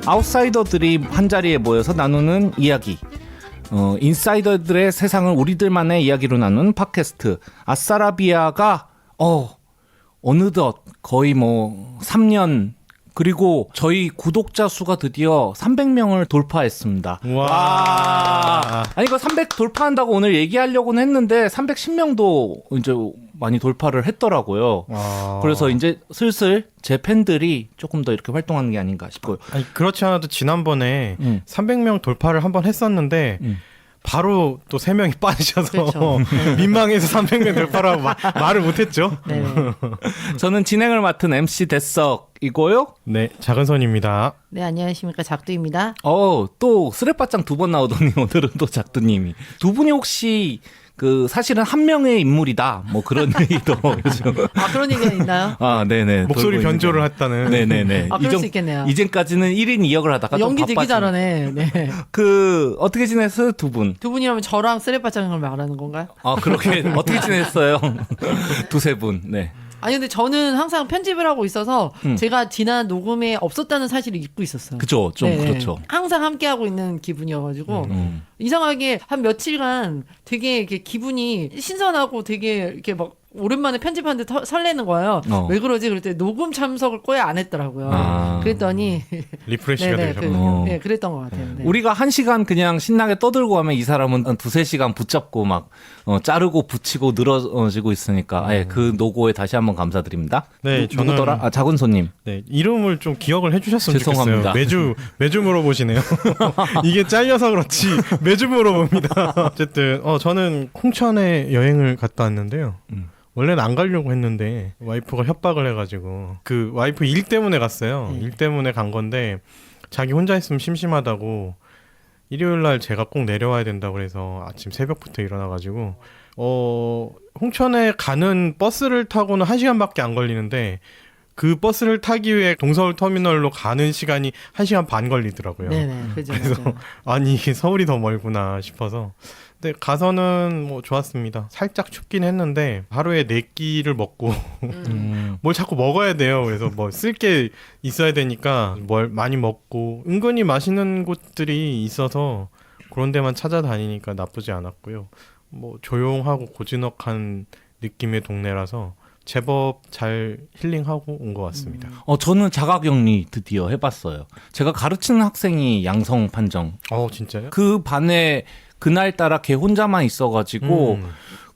아웃사이더들이 한자리에 모여서 나누는 이야기, 인사이더들의 세상을 우리들만의 이야기로 나누는 팟캐스트 아싸라비아가 어느덧 거의 3년, 그리고 저희 구독자 수가 드디어 300명을 돌파했습니다. 와. 아니, 이거 300 돌파한다고 오늘 얘기하려고는 했는데 310명도 이제 많이 돌파를 했더라고요. 그래서 이제 슬슬 제 팬들이 조금 더 이렇게 활동하는 게 아닌가 싶고요. 아니, 그렇지 않아도 지난번에 300명 돌파를 한번 했었는데 바로 또 3명이 빠지셔서 그렇죠. 민망해서 300명 돌파라고 말을 못했죠. 네. 저는 진행을 맡은 MC 대석이고요. 네, 작은선입니다. 네, 안녕하십니까. 작두입니다. 또 쓰레빠짱 2번 나오더니 오늘은 또 작두님이. 두 분이 혹시 사실은 한 명의 인물이다, 그런 얘기도 요즘. 그런 얘기가 있나요? 네네. 목소리 변조를 했다는. 네네네. 그럴 수 있겠네요. 이전까지는 1인 2역을 하다가 연기 좀 되게 바빠진. 잘하네. 네. 어떻게 지냈어요, 두 분? 두 분이라면 저랑 쓰레빠짱을 말하는 건가요? 그렇게 어떻게 지냈어요? 두세 분. 네. 아니, 근데 저는 항상 편집을 하고 있어서 제가 지난 녹음에 없었다는 사실을 잊고 있었어요. 그죠, 좀 네. 그렇죠. 항상 함께하고 있는 기분이어가지고 이상하게 한 며칠간 되게 이렇게 기분이 신선하고 되게 이렇게 막 오랜만에 편집하는데 설레는 거예요. 왜 그러지? 그랬더니 녹음 참석을 거의 안 했더라고요. 그랬더니 리프레시가 되셨군요. 네, 그랬던 것 같아요. 네. 우리가 1시간 그냥 신나게 떠들고 하면 이 사람은 한 2-3시간 붙잡고 막 자르고 붙이고 늘어지고 있으니까 그 노고에 다시 한번 감사드립니다. 네, 저는 누구더라? 작은손님. 네, 이름을 좀 기억을 해주셨으면 죄송합니다. 좋겠어요. 매주 물어보시네요. 이게 잘려서 그렇지 매주 물어봅니다. 어쨌든 저는 홍천에 여행을 갔다 왔는데요. 원래는 안 가려고 했는데 와이프가 협박을 해가지고 그 와이프 일 때문에 갔어요. 일 때문에 간 건데 자기 혼자 있으면 심심하다고 일요일날 제가 꼭 내려와야 된다고 그래서 아침 새벽부터 일어나가지고 홍천에 가는 버스를 타고는 1시간밖에 안 걸리는데 그 버스를 타기 위해 동서울 터미널로 가는 시간이 1시간 반 걸리더라고요. 네네, 그죠. 그래서 아니 이게 서울이 더 멀구나 싶어서. 근데 가서는 좋았습니다. 살짝 춥긴 했는데 하루에 4끼를 먹고 뭘 자꾸 먹어야 돼요. 그래서 쓸 게 있어야 되니까 뭘 많이 먹고 은근히 맛있는 곳들이 있어서 그런 데만 찾아다니니까 나쁘지 않았고요. 조용하고 고즈넉한 느낌의 동네라서 제법 잘 힐링하고 온 것 같습니다. 저는 자가격리 드디어 해봤어요. 제가 가르치는 학생이 양성 판정. 진짜요? 그 반에 그날따라 걔 혼자만 있어가지고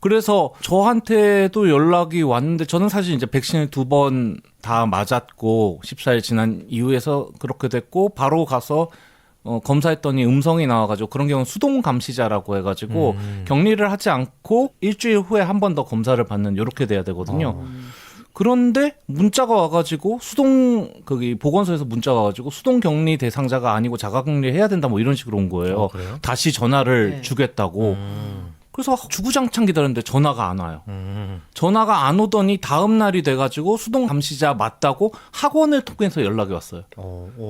그래서 저한테도 연락이 왔는데 저는 사실 이제 백신을 2번 다 맞았고 14일 지난 이후에서 그렇게 됐고 바로 가서 검사했더니 음성이 나와가지고 그런 경우는 수동 감시자라고 해가지고 격리를 하지 않고 일주일 후에 한 번 더 검사를 받는 이렇게 돼야 되거든요. 그런데 문자가 와가지고 보건소에서 문자가 와가지고 수동 격리 대상자가 아니고 자가격리 해야 된다 이런 식으로 온 거예요. 그래요? 다시 전화를 네. 주겠다고. 그래서 주구장창 기다렸는데 전화가 안 와요. 전화가 안 오더니 다음 날이 돼가지고 수동 감시자 맞다고 학원을 통해서 연락이 왔어요.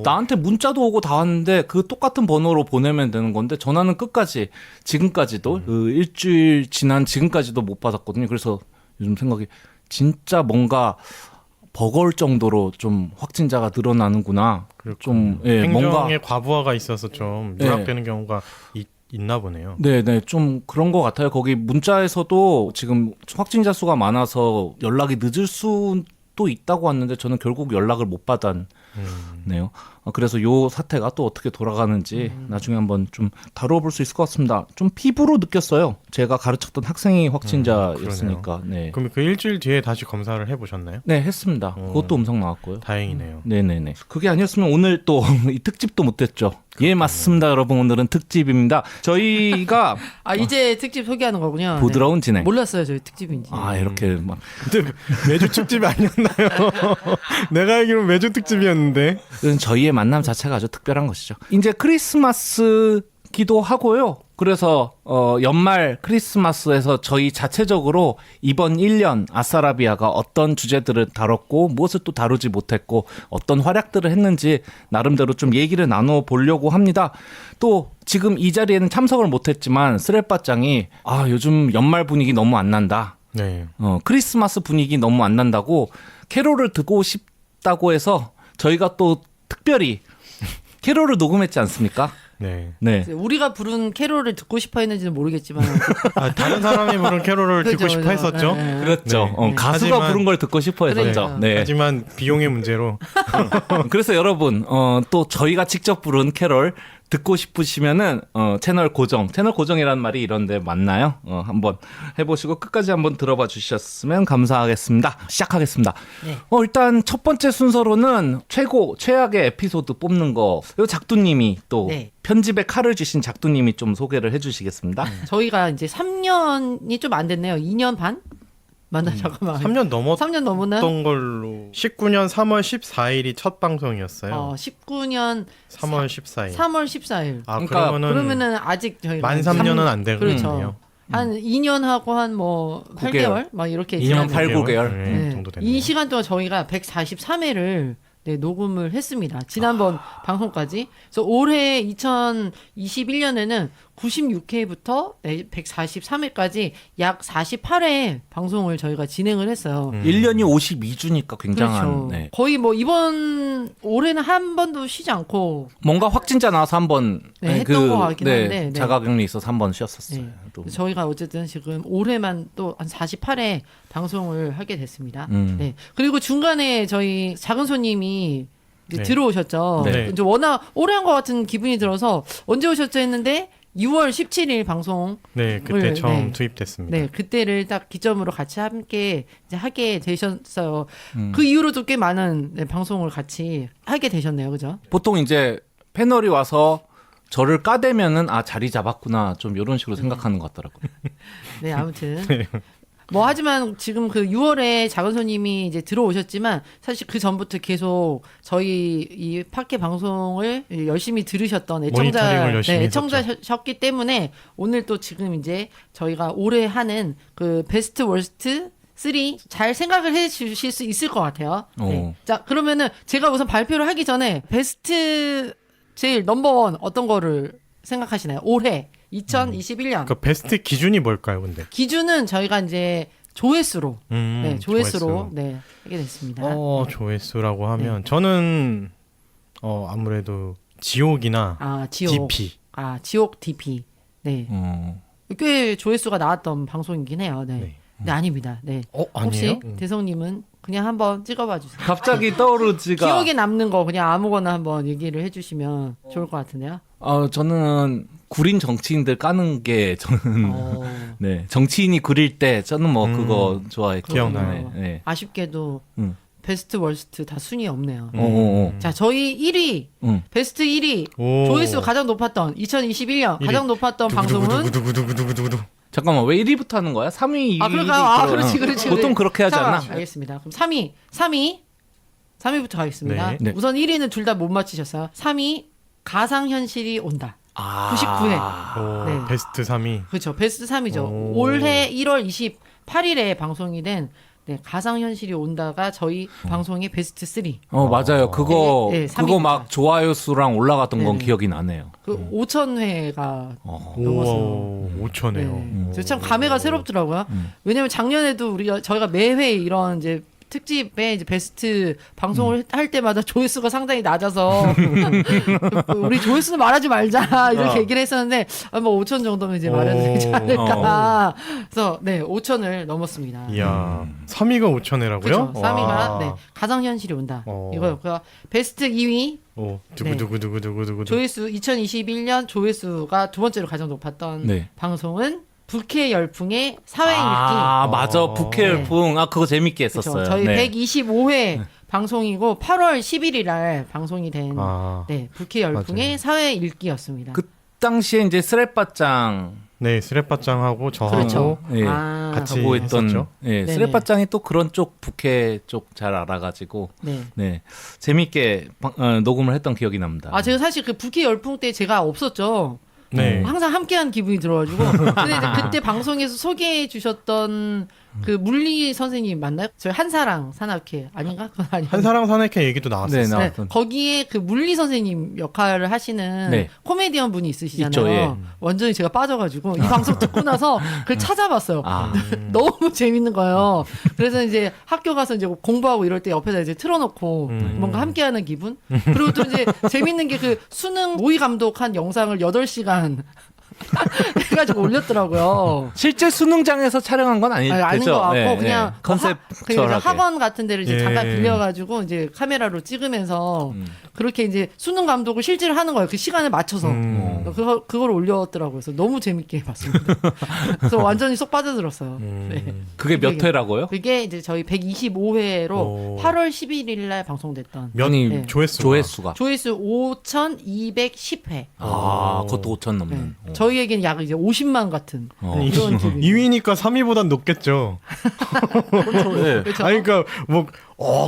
나한테 문자도 오고 다 왔는데 그 똑같은 번호로 보내면 되는 건데 전화는 끝까지 지금까지도 일주일 지난 지금까지도 못 받았거든요. 그래서 요즘 생각이 진짜 뭔가 버거울 정도로 좀 확진자가 늘어나는구나. 좀 행정의 뭔가 과부하가 있어서 좀 누락되는 경우가 있나 보네요. 네네, 좀 그런 것 같아요. 거기 문자에서도 지금 확진자 수가 많아서 연락이 늦을 수도 있다고 왔는데 저는 결국 연락을 못 받았네요. 그래서 요 사태가 또 어떻게 돌아가는지 나중에 한번 좀 다뤄볼 수 있을 것 같습니다. 좀 피부로 느꼈어요. 제가 가르쳤던 학생이 확진자였으니까. 네. 그럼 그 일주일 뒤에 다시 검사를 해보셨나요? 네, 했습니다. 그것도 음성 나왔고요. 다행이네요. 네네네. 그게 아니었으면 오늘 또 이 특집도 못했죠. 예, 맞습니다, 여러분. 오늘은 특집입니다. 저희가 이제 특집 소개하는 거군요. 부드러운 진행. 몰랐어요, 저희 특집인지. 이렇게 막. 근데 매주 특집이 아니었나요? 내가 알기로 매주 특집이었는데. 저희의 만남 자체가 아주 특별한 것이죠. 이제 크리스마스기도 하고요. 그래서 연말 크리스마스에서 저희 자체적으로 이번 1년 아싸라비아가 어떤 주제들을 다뤘고 무엇을 또 다루지 못했고 어떤 활약들을 했는지 나름대로 좀 얘기를 나눠 보려고 합니다. 또 지금 이 자리에는 참석을 못했지만 쓰레빠짱이 요즘 연말 분위기 너무 안 난다. 네. 크리스마스 분위기 너무 안 난다고 캐롤을 듣고 싶다고 해서 저희가 또 특별히 캐롤을 녹음했지 않습니까? 네. 네. 우리가 부른 캐롤을 듣고 싶어 했는지는 모르겠지만 다른 사람이 부른 캐롤을 듣고 그죠, 싶어 그죠. 했었죠. 네, 네. 그렇죠. 네. 가수가 하지만- 부른 걸 듣고 싶어 했었죠. 그러니까요. 네. 하지만 비용의 문제로 그래서 여러분 또 저희가 직접 부른 캐롤 듣고 싶으시면은 채널 고정이라는 말이 이런데 맞나요? 한번 해보시고 끝까지 한번 들어봐 주셨으면 감사하겠습니다. 시작하겠습니다. 네. 일단 첫 번째 순서로는 최악의 에피소드 뽑는 거. 이 작두님이 또 네. 편집에 칼을 쥐신 작두님이 좀 소개를 해주시겠습니다. 저희가 이제 3년이 좀 안 됐네요. 2년 반? 맞나? 잠깐만. 3년 넘었던 3년 넘었나요? 걸로 19년 3월 14일이 첫 방송이었어요. 19년 3월 14일. 3월 14일. 아 그러니까 그러면은 아직 저희가 만 3년은 안 되거든요. 그렇죠. 한 2년 하고 한 뭐 8개월 막 이렇게 2년 지났는데 8, 9개월. 네, 정도 됐네요. 이 시간 동안 저희가 143회를 녹음을 했습니다. 지난번 방송까지. 그래서 올해 2021년에는 96회부터 143회까지 약 48회 방송을 저희가 진행을 했어요. 1년이 52주니까 굉장한 그렇죠. 네. 거의 뭐 이번 올해는 한 번도 쉬지 않고 뭔가 확진자 나와서 한번 네, 했던 것 같긴 한데, 네. 자가격리 있어서 한 번 쉬었었어요. 네. 또. 저희가 어쨌든 지금 올해만 또 한 48회 방송을 하게 됐습니다. 음. 네. 그리고 중간에 저희 작은 손님이 이제 네. 들어오셨죠. 네. 이제 워낙 오래 한 것 같은 기분이 들어서 언제 오셨죠 했는데 6월 17일 방송 네, 그때 처음 네. 투입됐습니다. 네, 그때를 딱 기점으로 같이 함께 이제 하게 되셨어요. 음. 그 이후로도 꽤 많은 방송을 같이 하게 되셨네요. 그죠? 보통 이제 패널이 와서 저를 까대면은 자리 잡았구나 좀 이런 식으로 생각하는 것 같더라고요. 네, 아무튼. 뭐 하지만 지금 그 6월에 작은 손님이 이제 들어오셨지만 사실 그 전부터 계속 저희 이 팟캐 방송을 열심히 들으셨던 모니터링을 열심히 애청자셨기 때문에 오늘 또 지금 이제 저희가 올해 하는 그 베스트 월스트 3 잘 생각을 해 주실 수 있을 것 같아요. 네. 자, 그러면은 제가 우선 발표를 하기 전에 베스트 제일 넘버원 어떤 거를 생각하시나요? 올해 2021년 그 베스트 기준이 뭘까요, 근데? 기준은 저희가 이제 조회수로 네, 조회수로 조회수. 네, 하게 됐습니다. 조회수라고 하면 저는 아무래도 지옥이나 지옥. DP. 지옥 DP. 네. 꽤 조회수가 나왔던 방송이긴 해요. 네. 네. 네, 아닙니다. 네. 혹시 아니에요? 대성님은 그냥 한번 찍어봐 주세요. 갑자기 떠오르지가. 기억에 남는 거 그냥 아무거나 한번 얘기를 해주시면 좋을 것 같은데요. 저는 구린 정치인들 까는 게 저는 네 정치인이 구릴 때 저는 뭐 그거 좋아했고 기억나요. 네. 아쉽게도 음. 베스트 월스트 다 순위 없네요. 어. 자, 저희 1위 베스트 1위 오. 조회수 가장 높았던 2021년 1위. 가장 높았던 방송은 두구두구두구두구두구두구. 잠깐만 왜 1위부터 하는 거야? 3위, 2위. 그러니까 그렇지. 보통 그렇게 하지 않나? 알겠습니다. 그럼 3위부터 가겠습니다. 네. 우선 1위는 둘 다 못 맞히셨어요. 3위 가상현실이 온다. 99회. 오, 네. 베스트 3위. 그렇죠. 베스트 3위죠. 오. 올해 1월 28일에 방송이 된 가상현실이 온다가 저희 방송의 베스트 3. 맞아요. 그거 네, 그거 막 좋아요 수랑 올라갔던 건 네. 기억이 나네요. 그 5,000회가 넘었어요. 오, 5천에요. 네. 참 감회가 새롭더라고요. 왜냐면 작년에도 저희가 매회 이런 이제 특집에 이제 베스트 방송을 할 때마다 조회수가 상당히 낮아서 우리 조회수는 말하지 말자 이렇게 얘기를 했었는데 뭐 5천 정도면 이제 말해도 되지 않을까. 그래서 네 5천을 넘었습니다. 이야, 3위가 5천회라고요? 그렇죠. 3위가 가상현실이 온다. 이거였고요. 베스트 2위 오, 두구두구두구두구두구. 조회수 2021년 조회수가 두 번째로 가장 높았던 네. 방송은 불쾌 열풍의 사회 읽기. 맞아. 북해 열풍. 그거 재밌게 했었어요. 그렇죠. 저희 네. 125회 방송이고 8월 11일 날 방송이 된 불쾌 열풍의 맞아요. 사회 읽기였습니다. 그 당시에 이제 스랩바짱 네, 스랩바짱하고 저하고 그렇죠. 예. 같이 하고 있던 했었죠. 네네. 스랩바짱이 또 그런 쪽 북해 쪽 잘 알아가지고 네. 재밌게 녹음을 했던 기억이 납니다. 제가 사실 그 불쾌 열풍 때 제가 없었죠. 네. 항상 함께한 기분이 들어가지고 근데 이제 그때 방송에서 소개해 주셨던 그 물리 선생님 맞나요? 저희 한사랑 산악회 아닌가? 그건 아니에요. 한사랑 산악회 얘기도 나왔어요. 네, 네, 나왔던. 거기에 그 물리 선생님 역할을 하시는 네. 코미디언 분이 있으시잖아요. 있죠, 예. 완전히 제가 빠져가지고 이 방송 듣고 나서 그걸 찾아봤어요. 아. 너무 재밌는 거예요. 그래서 이제 학교 가서 이제 공부하고 이럴 때 옆에다 이제 틀어놓고 뭔가 함께하는 기분. 그리고 또 이제 재밌는 게 그 수능 모의 감독한 영상을 8시간 해가지고 올렸더라고요. 실제 수능장에서 촬영한 건 아니죠. 아닌 것 같고 네, 그냥 네. 컨셉처럼 그냥 학원 같은 데를 이제 예. 잠깐 빌려가지고 이제 카메라로 찍으면서 그렇게 이제 수능 감독을 실제로 하는 거예요. 그 시간을 맞춰서 그걸 올렸더라고요. 그래서 너무 재밌게 봤습니다. 그래서 완전히 쏙 빠져들었어요. 네. 그게 몇 회라고요? 그게 이제 저희 125회로 오. 8월 11일 날 방송됐던 면이 네. 조회수가. 조회수 5,210회. 아, 그것도 5천 네. 넘는. 저희에게는 약 이제 50만 같은 네, 이런 기분. 2위니까 3위보단 높겠죠. 네. 그렇죠? 아니 그러니까 뭐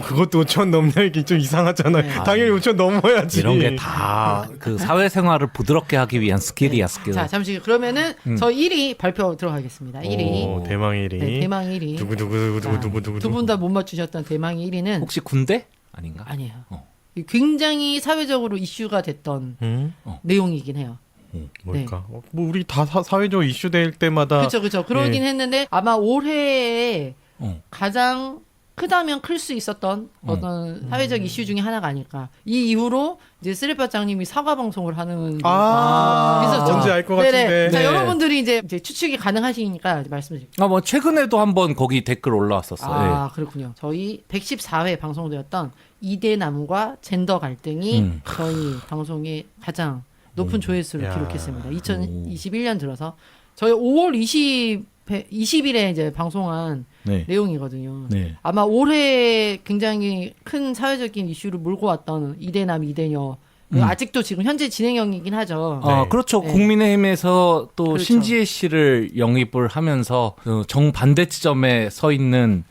그것도 5천 넘냐 이게 좀 이상하잖아요. 네. 당연히 5천 넘어야지. 이런 게 다 그 사회생활을 부드럽게 하기 위한 스킬이야, 스킬. 자, 잠시 그러면은 저 1위 발표 들어가겠습니다. 1위. 오, 대망 1위. 네, 대망 1위. 두구두구. 두 분 다 못 맞추셨던 대망 1위는 혹시 군대? 아닌가? 아니에요. 어. 굉장히 사회적으로 이슈가 됐던 내용이긴 해요. 뭘까? 뭐 우리 다 사회적 이슈될 때마다 그렇죠. 그러긴 예. 했는데 아마 올해에 어. 가장 크다면 클 수 있었던 어떤 사회적 이슈 중에 하나가 아닐까. 이 이후로 이제 쓰레빠장님이 사과 방송을 하는 있었죠. 뭔지 알 것 네네. 같은데. 자, 네. 여러분들이 이제 추측이 가능하시니까 말씀해 주세요. 뭐 최근에도 한번 거기 댓글 올라왔었어요. 아, 그렇군요. 저희 114회 방송되었던 이대남과 젠더 갈등이 저희 방송의 가장 높은 조회수를 야. 기록했습니다. 2021년 들어서 저희 5월 20일에 이제 방송한 네. 내용이거든요. 네. 아마 올해 굉장히 큰 사회적인 이슈를 몰고 왔던 이대남 이대녀 아직도 지금 현재 진행형이긴 하죠. 아, 그렇죠. 네. 국민의힘에서 또 그렇죠. 신지혜 씨를 영입을 하면서 정반대 지점에 서 있는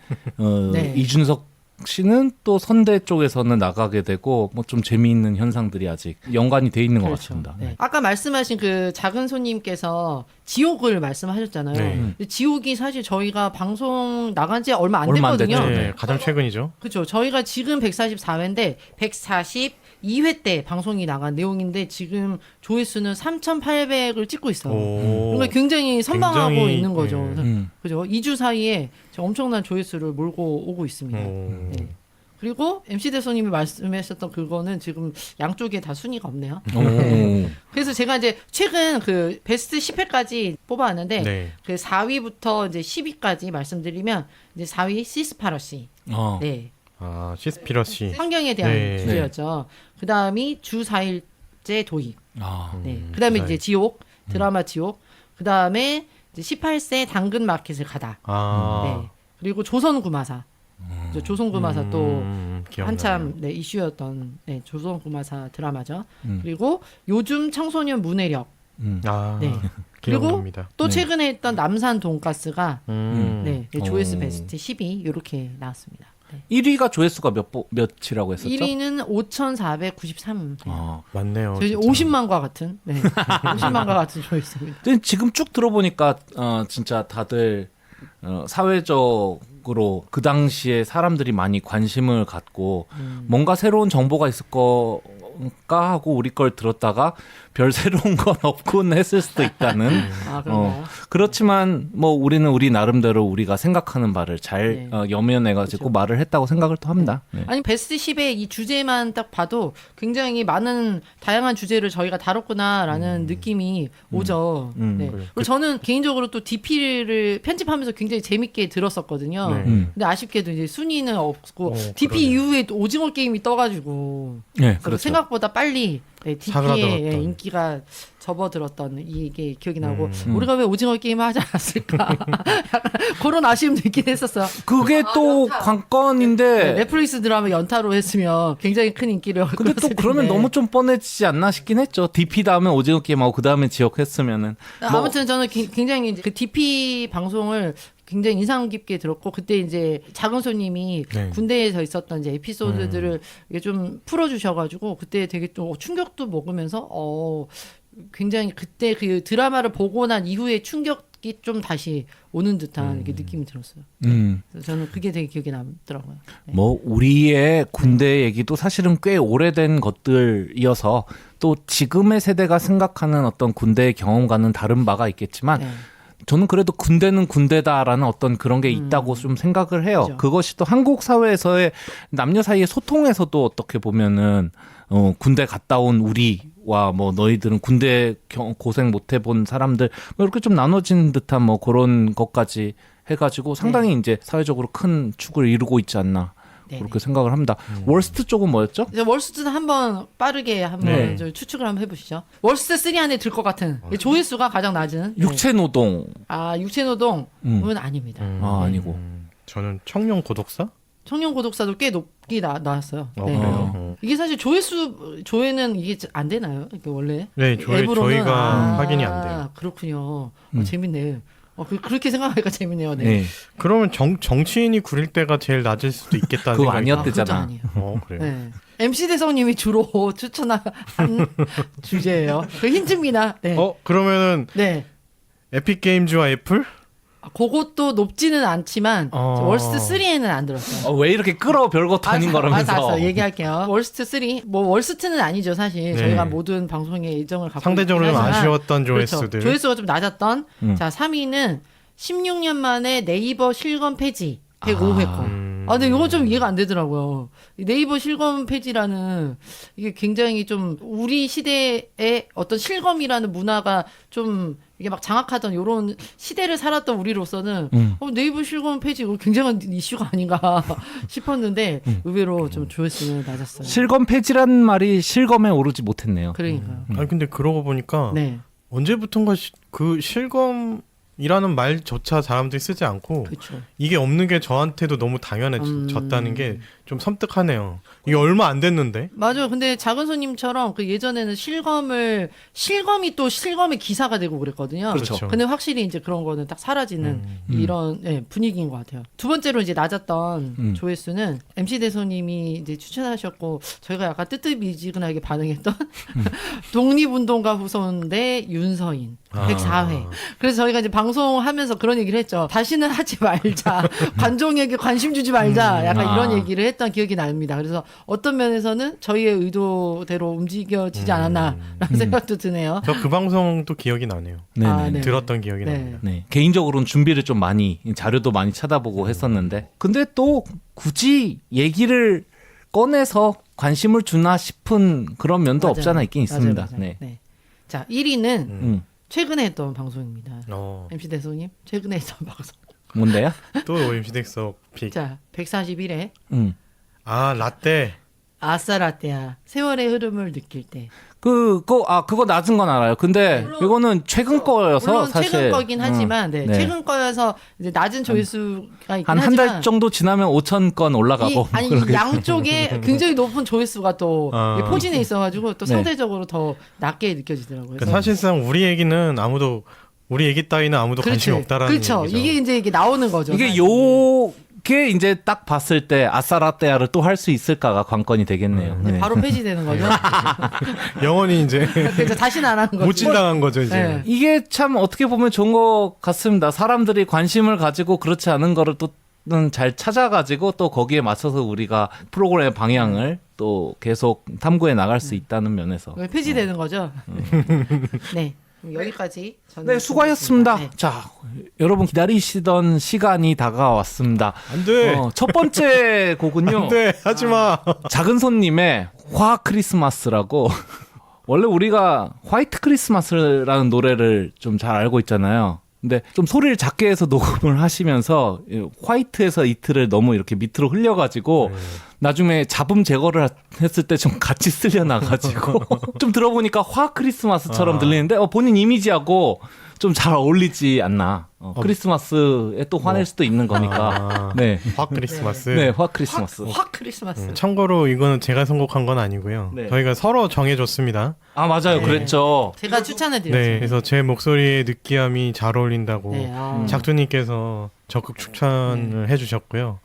네. 이준석 씨는 또 선대 쪽에서는 나가게 되고 뭐 좀 재미있는 현상들이 아직 연관이 돼 있는 것 같습니다. 네. 아까 말씀하신 그 작은 손님께서 지옥을 말씀하셨잖아요. 네. 근데 지옥이 사실 저희가 방송 나간 지 얼마 안 얼마 안 됐거든요. 됐죠. 네, 가장 최근이죠. 그렇죠. 저희가 지금 144회인데 142회 때 방송이 나간 내용인데 지금 조회수는 3,800을 찍고 있어요. 그러니까 굉장히 선방하고 굉장히, 있는 거죠. 네. 그죠? 2주 사이에 엄청난 조회수를 몰고 오고 있습니다. 네. 그리고 MC 대소님이 말씀하셨던 그거는 지금 양쪽에 다 순위가 없네요. 네. 그래서 제가 이제 최근 그 베스트 10회까지 뽑아왔는데 네. 그 4위부터 이제 10위까지 말씀드리면 이제 4위 시스파러시. 네. 아, 시스피러시. 환경에 대한 네. 주제였죠. 그 다음이 주 4일째 도입. 네. 그 다음에 이제 지옥, 드라마 지옥. 그 다음에 이제 18세 당근 마켓을 가다. 네. 그리고 조선구마사. 조선구마사 또 기억나네요. 한참 네, 이슈였던 네, 조선구마사 드라마죠. 그리고 요즘 청소년 문해력. 아, 네. 그리고 기억납니다. 또 네. 최근에 했던 남산 돈가스가 네, 조회수 오. 베스트 10위 이렇게 나왔습니다. 네. 1위가 조회수가 몇이라고 했었죠? 1위는 5,493. 맞네요. 저희 진짜. 50만과 같은, 네. 50만과 같은 조회수입니다. 근데 지금 쭉 들어보니까 진짜 다들 사회적으로 그 당시에 사람들이 많이 관심을 갖고 뭔가 새로운 정보가 있을 거까 하고 우리 걸 들었다가 별 새로운 건 없군 했을 수도 있다는. 아, 그런가요? 그렇지만 뭐 우리는 우리 나름대로 우리가 생각하는 바를 잘 네. 염연해가지고 그렇죠. 말을 했다고 생각을 또 합니다. 네. 아니 베스트 10의 이 주제만 딱 봐도 굉장히 많은 다양한 주제를 저희가 다뤘구나라는 느낌이 오죠. 네. 그리고 저는 개인적으로 또 DP를 편집하면서 굉장히 재밌게 들었었거든요. 네. 근데 아쉽게도 이제 순위는 없고 DP 그러네. 이후에 또 오징어 게임이 떠가지고 네, 그래서 생각보다 빨리 네, 사그라들었던. DP의 인기가 접어들었던 이게 기억이 나고 우리가 왜 오징어 게임을 하지 않았을까 약간 그런 아쉬움도 있긴 했었어요. 그게 또 관건인데. 네, 넷플릭스 드라마 연타로 했으면 굉장히 큰 인기를 근데 또 그러면 너무 좀 뻔해지지 않나 싶긴 했죠. DP 다음에 오징어 게임하고 그 다음에 지역 했으면은. 아무튼 저는 굉장히 이제 그 DP 방송을 굉장히 인상 깊게 들었고 그때 이제 작은 손님이 네. 군대에서 있었던 이제 에피소드들을 이게 좀 풀어주셔가지고 그때 되게 또 충격도 먹으면서 굉장히 그때 그 드라마를 보고 난 이후에 충격이 좀 다시 오는 듯한 이렇게 느낌이 들었어요. 그래서 저는 그게 되게 기억에 남더라고요. 네. 뭐 우리의 군대 얘기도 사실은 꽤 오래된 것들이어서 또 지금의 세대가 생각하는 어떤 군대의 경험과는 다른 바가 있겠지만 네. 저는 그래도 군대는 군대다라는 어떤 그런 게 있다고 좀 생각을 해요. 그죠. 그것이 또 한국 사회에서의 남녀 사이의 소통에서도 어떻게 보면은 군대 갔다 온 우리와 뭐 너희들은 군대 고생 못 해본 사람들 뭐 이렇게 좀 나눠진 듯한 뭐 그런 것까지 해가지고 상당히 이제 사회적으로 큰 축을 이루고 있지 않나 네. 그렇게 생각을 합니다. 월스트 쪽은 뭐였죠? 이제 월스트는 한번 빠르게 한번 네. 저 추측을 한번 해보시죠. 월스트 3 안에 들 것 같은 조회수가 가장 낮은 네. 육체노동. 육체노동은 아닙니다. 아니고. 저는 청룡 고독사? 청년 고독사도 꽤 높게 나왔어요. 네. 그래요? 이게 사실 조회는 이게 안 되나요? 이게 원래? 네, 저희가 확인이 안 돼요. 그렇군요. 재밌네. 그렇게 생각하니까 재밌네요. 네. 네. 그러면 정치인이 구릴 때가 제일 낮을 수도 있겠다는 그거 생각이 아니었대잖아. 그것도 아니에요. 그래요. 네. MC 대성님이 주로 추천한 주제예요. 그 힌트입니다. 네. 그러면은 네. 에픽 게임즈와 애플? 그것도 높지는 않지만 월스트 3에는 안 들었어요. 왜 이렇게 끌어 별것도 아닌 거라면서. 알았어. 얘기할게요. 월스트 3. 뭐 월스트는 아니죠, 사실. 네. 저희가 모든 방송에 애정을 갖고 상대적으로 좀 있긴 하지만. 아쉬웠던 조회수들. 그렇죠. 조회수가 좀 낮았던. 자, 3위는 16년 만에 네이버 실검 폐지 105회 건. 근데 이거 좀 이해가 안 되더라고요. 이 네이버 실검 폐지라는 이게 굉장히 좀 우리 시대의 어떤 실검이라는 문화가 좀 이게 막 장악하던 요런 시대를 살았던 우리로서는 네이버 실검 폐지 이거 굉장한 이슈가 아닌가 싶었는데 의외로 좀 조회수는 낮았어요. 실검 폐지라는 말이 실검에 오르지 못했네요. 그러니까요. 아니 근데 그러고 보니까 네. 언제부턴가 그 실검이라는 말조차 사람들이 쓰지 않고 그렇죠. 이게 없는 게 저한테도 너무 당연해졌다는 게 좀 섬뜩하네요. 이게 얼마 안 됐는데. 맞아요. 근데 작은 손님처럼 그 예전에는 실검이 또 실검의 기사가 되고 그랬거든요. 그렇죠. 근데 확실히 이제 그런 거는 딱 사라지는 이런 분위기인 것 같아요. 두 번째로 이제 낮았던 조회수는 MC 대소님이 이제 추천하셨고 저희가 약간 뜨뜻미지근하게 반응했던 독립운동가 후손 대 윤서인 104회. 그래서 저희가 이제 방송하면서 그런 얘기를 했죠. 다시는 하지 말자. 관종에게 관심 주지 말자. 약간 이런 얘기를 했던 기억이 납니다. 그래서 어떤 면에서는 저희의 의도대로 움직여지지 않았나라는 생각도 드네요. 저 그 방송도 기억이 나네요. 네. 들었던 기억이 네. 납니다. 네. 개인적으로는 준비를 좀 많이 자료도 많이 찾아보고 했었는데 근데 또 굳이 얘기를 꺼내서 관심을 주나 싶은 그런 면도 맞아요. 없잖아 있긴 있습니다. 맞아요. 네. 네. 자, 1위는 최근에 했던 방송입니다. 어, MC 대소님 최근에 했던 방송. 뭔데요? 또 임시덱서 픽. 자, 141회 라떼. 아싸라떼야 세월의 흐름을 느낄 때. 그거 낮은 건 알아요. 근데 이거는 최근 거여서 물론 사실 최근 거긴 하지만 네. 네. 최근 거여서 이제 낮은 조회수가 있긴 한 달 하지만 정도 지나면 5,000건 올라가고 이 양쪽에 굉장히 높은 조회수가 또 포진해 있어가지고 또 네. 상대적으로 더 낮게 느껴지더라고요. 그러니까 사실상 우리 얘기 따위는 아무도 관심이 없다라는 그렇죠. 얘기죠. 이게 이제 나오는 거죠. 이게 사실. 요게 이제 딱 봤을 때 아싸라떼아를 또 할 수 있을까가 관건이 되겠네요. 네, 네. 바로 폐지되는 거죠. 영원히 이제 그래서 다시는 안 하는 거죠. 못 진당한 거죠 이제. 네. 이게 참 어떻게 보면 좋은 것 같습니다. 사람들이 관심을 가지고 그렇지 않은 거를 또 잘 찾아가지고 또 거기에 맞춰서 우리가 프로그램의 방향을 또 계속 탐구해 나갈 수 있다는 면에서. 폐지되는 거죠. 네. 그럼 여기까지. 네, 수고하셨습니다. 네. 자, 여러분 기다리시던 시간이 다가왔습니다. 안 돼. 첫 번째 곡은요. 안 돼. 하지 마. 작은 손님의 화 크리스마스라고 원래 우리가 화이트 크리스마스라는 노래를 좀 잘 알고 있잖아요. 근데 좀 소리를 작게 해서 녹음을 하시면서 화이트에서 이틀을 너무 이렇게 밑으로 흘려가지고 나중에 잡음 제거를 했을 때 좀 같이 쓸려 나가지고 좀 들어보니까 화 크리스마스처럼 들리는데 본인 이미지하고 좀 잘 어울리지 않나. 크리스마스에 또 화낼 수도 있는 거니까. 네. 확 크리스마스. 네, 화 크리스마스. 확 크리스마스. 참고로 이거는 제가 선곡한 건 아니고요. 네. 저희가 서로 정해줬습니다. 아, 맞아요. 네. 그랬죠. 제가 추천해 드렸죠. 네, 그래서 제 목소리의 느끼함이 잘 어울린다고 네, 작두님께서 적극 추천을 해주셨고요.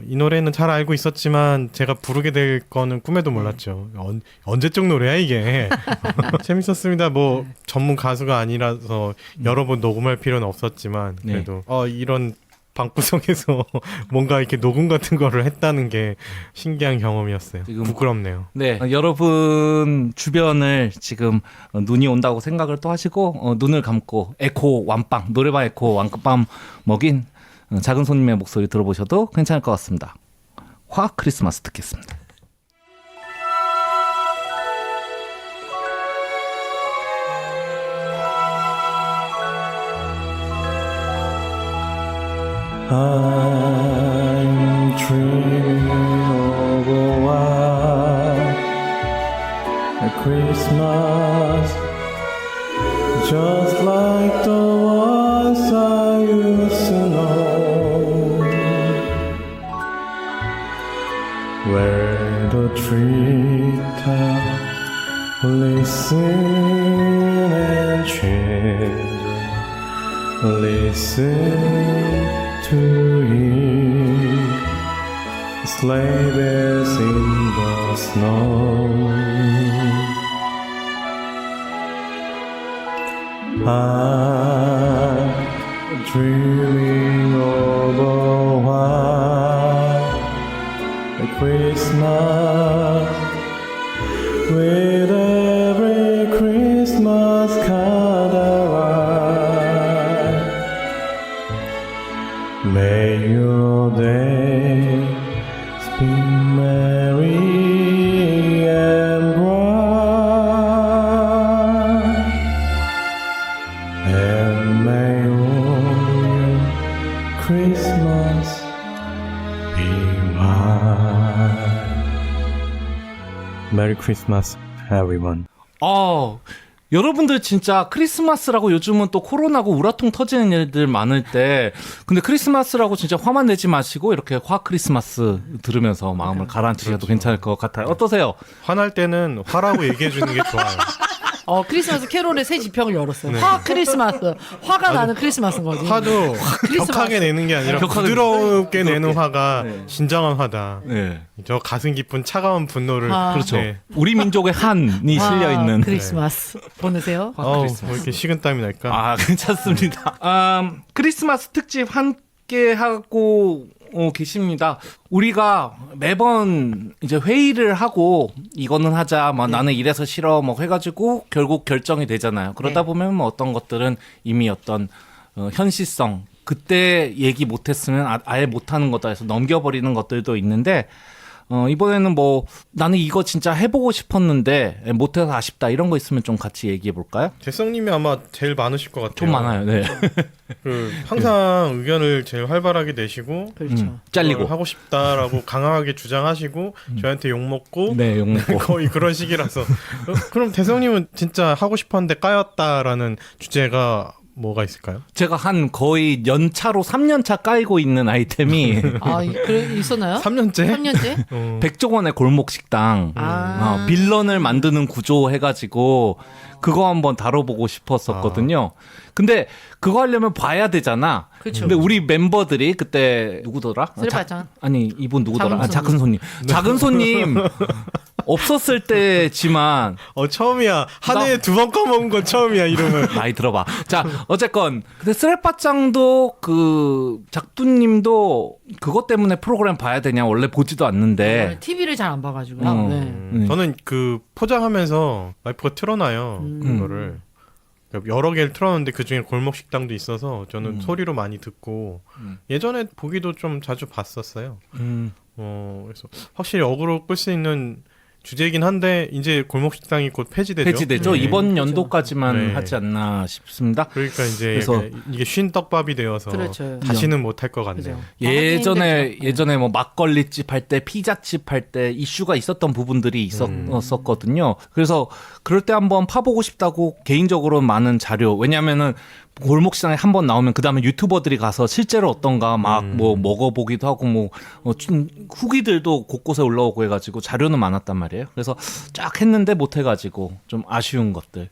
이 노래는 잘 알고 있었지만 제가 부르게 될 거는 꿈에도 몰랐죠. 언제적 노래야 이게. 재밌었습니다. 뭐 전문 가수가 아니라서 여러 번 녹음할 필요는 없었지만 그래도 이런 방구석에서 뭔가 이렇게 녹음 같은 거를 했다는 게 신기한 경험이었어요. 지금 부끄럽네요. 네, 여러분 주변을 지금 눈이 온다고 생각을 또 하시고 눈을 감고 에코 완빵, 노래방 에코 완빵 먹인 작은 손님의 목소리 들어보셔도 괜찮을 것 같습니다. 화 크리스마스 듣겠습니다. I'm dreaming of a Christmas just like the ones I used to know, where the treetops listen and children listen to hear sleigh bells in the snow. I'm dreaming of a white Christmas with every Christmas card I write. May your days be merry and bright, and may all your Christmas be mine. Merry Christmas, everyone. 여러분들 진짜 크리스마스라고 요즘은 또 코로나고 우라통 터지는 일들 많을 때 근데 크리스마스라고 진짜 화만 내지 마시고 이렇게 화 크리스마스 들으면서 마음을 가라앉히셔도 괜찮을 것 같아요. 어떠세요? 화날 때는 화라고 얘기해 주는 게 좋아요. 크리스마스 캐롤의 새 지평을 열었어요. 화 크리스마스. 화가 나는 크리스마스인 거지. 화도 크리스마스. 격하게 내는 게 아니라 격하게 부드럽게 내는 화가 진정한 화다. 네. 저 가슴 깊은 차가운 분노를 그렇죠. 네. 우리 민족의 한이 실려 있는 크리스마스. 보내세요. 뭐 이렇게 식은땀이 날까? 괜찮습니다. 크리스마스 특집 함께 하고 계십니다. 우리가 매번 이제 회의를 하고 이거는 하자, 나는 이래서 싫어, 해가지고 결국 결정이 되잖아요. 그러다 보면 어떤 것들은 이미 어떤 현실성, 그때 얘기 못했으면 아예 못하는 거다 해서 넘겨버리는 것들도 있는데 이번에는 나는 이거 진짜 해보고 싶었는데 못해서 아쉽다 이런 거 있으면 좀 같이 얘기해 볼까요? 재성님이 아마 제일 많으실 것 같아요. 좀 많아요. 네. 항상 의견을 제일 활발하게 내시고 그렇죠. 잘리고 하고 싶다라고 강하게 주장하시고 저한테 욕 먹고 네, 욕 먹고 거의 그런 식이라서 그럼 대성님은 진짜 하고 싶었는데 까였다라는 주제가 뭐가 있을까요? 제가 한 거의 연차로 3년차 까이고 있는 아이템이 있었나요? 3년째? 3년째? 백종원의 골목 식당 빌런을 만드는 구조 해가지고 그거 한번 다뤄보고 싶었었거든요. 근데 그거 하려면 봐야 되잖아. 그쵸. 근데 우리 멤버들이 그때 누구더라? 슬바짱. 아니 이분 누구더라? 작은 손님. 작은 손님 없었을 때지만 처음이야. 한 해에 2번 까먹은 건 처음이야 이름을. 많이 들어봐. 자 어쨌건 근데 쓰레빠짱도 그 작두님도 그것 때문에 프로그램 봐야 되냐 원래 보지도 않는데 TV를 잘 안 봐가지고. 저는 그 포장하면서 와이프가 틀어놔요 그거를. 여러 개를 틀어놓는데 그중에 골목 식당도 있어서 저는 소리로 많이 듣고 예전에 보기도 좀 자주 봤었어요. 그래서 확실히 어그로 끌 수 있는 주제이긴 한데 이제 골목 식당이 곧 폐지되죠. 네. 이번 연도까지만 네. 하지 않나 싶습니다. 그러니까 이제 그래서 이게 쉰 떡밥이 되어서 그렇죠. 다시는 못할 것 같네요. 예전에 막걸리집 할 때 피자집 할 때 이슈가 있었던 부분들이 있었거든요. 그래서 그럴 때 한번 파보고 싶다고 개인적으로 많은 자료 왜냐면은 골목시장에 한번 나오면 그 다음에 유튜버들이 가서 실제로 어떤가 먹어보기도 하고 후기들도 곳곳에 올라오고 해가지고 자료는 많았단 말이에요. 그래서 쫙 했는데 못해가지고 좀 아쉬운 것들.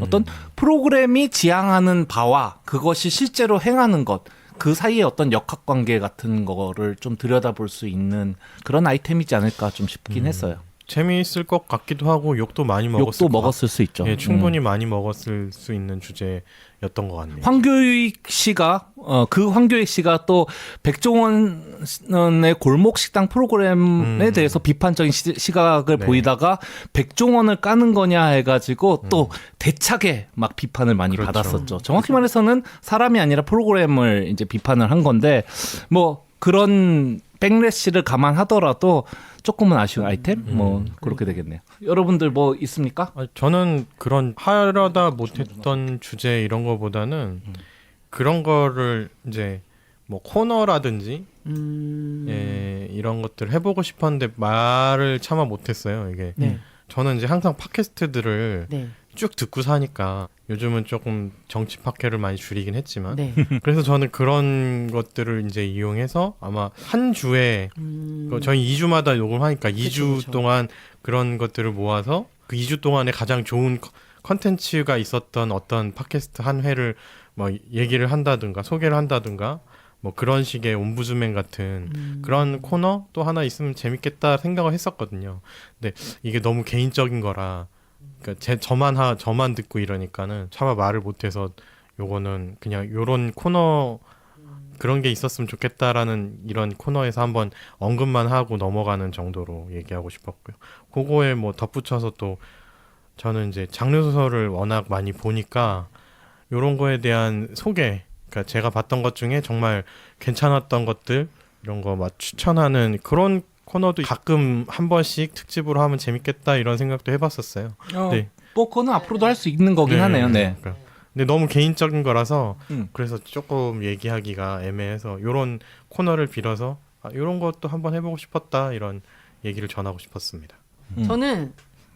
어떤 프로그램이 지향하는 바와 그것이 실제로 행하는 것 그 사이에 어떤 역학관계 같은 거를 좀 들여다볼 수 있는 그런 아이템이지 않을까 좀 싶긴 했어요. 재미있을 것 같기도 하고 욕도 많이 먹었을 욕도 먹었을 수 있죠. 예, 충분히 많이 먹었을 수 있는 주제였던 것 같네요. 황교익 씨가 그 황교익 씨가 또 백종원의 골목 식당 프로그램에 대해서 비판적인 시각을 보이다가 백종원을 까는 거냐 해가지고 또 대차게 막 비판을 많이 그렇죠. 받았었죠. 정확히 말해서는 사람이 아니라 프로그램을 이제 비판을 한 건데 뭐 그런 백래시를 감안하더라도 조금은 아쉬운 아이템 뭐 그렇게 되겠네요. 여러분들 뭐 있습니까? 저는 그런 하려다 못했던 주제 이런 거보다는 그런 거를 이제 뭐 코너라든지 예, 이런 것들 해보고 싶었는데 말을 차마 못했어요. 이게 네. 저는 이제 항상 팟캐스트들을 네. 쭉 듣고 사니까 요즘은 조금 정치 팟캐를 많이 줄이긴 했지만 네. 그래서 저는 그런 것들을 이제 이용해서 아마 한 주에 저희 2주마다 녹음하니까 2주 그쵸. 동안 그런 것들을 모아서 그 2주 동안에 가장 좋은 컨텐츠가 있었던 어떤 팟캐스트 한 회를 뭐 얘기를 한다든가 소개를 한다든가 뭐 그런 식의 옴부즈맨 같은 그런 코너 또 하나 있으면 재밌겠다 생각을 했었거든요. 근데 이게 너무 개인적인 거라 그러니까 저만 듣고 이러니까는 차마 말을 못해서 요거는 그냥 요런 코너 그런 게 있었으면 좋겠다라는 이런 코너에서 한번 언급만 하고 넘어가는 정도로 얘기하고 싶었고요. 그거에 뭐 덧붙여서 또 저는 이제 장르 소설을 워낙 많이 보니까 요런 거에 대한 소개, 그러니까 제가 봤던 것 중에 정말 괜찮았던 것들 이런 거 막 추천하는 그런 코너도 가끔 한 번씩 특집으로 하면 재밌겠다 이런 생각도 해봤었어요. 네. 뭐 그거는 앞으로도 할 수 있는 거긴 하네요. 네. 그러니까. 근데 너무 개인적인 거라서 그래서 그래서 조금 얘기하기가 애매해서 이런 코너를 빌어서 이런 것도 한번 해보고 싶었다 이런 얘기를 전하고 싶었습니다. 저는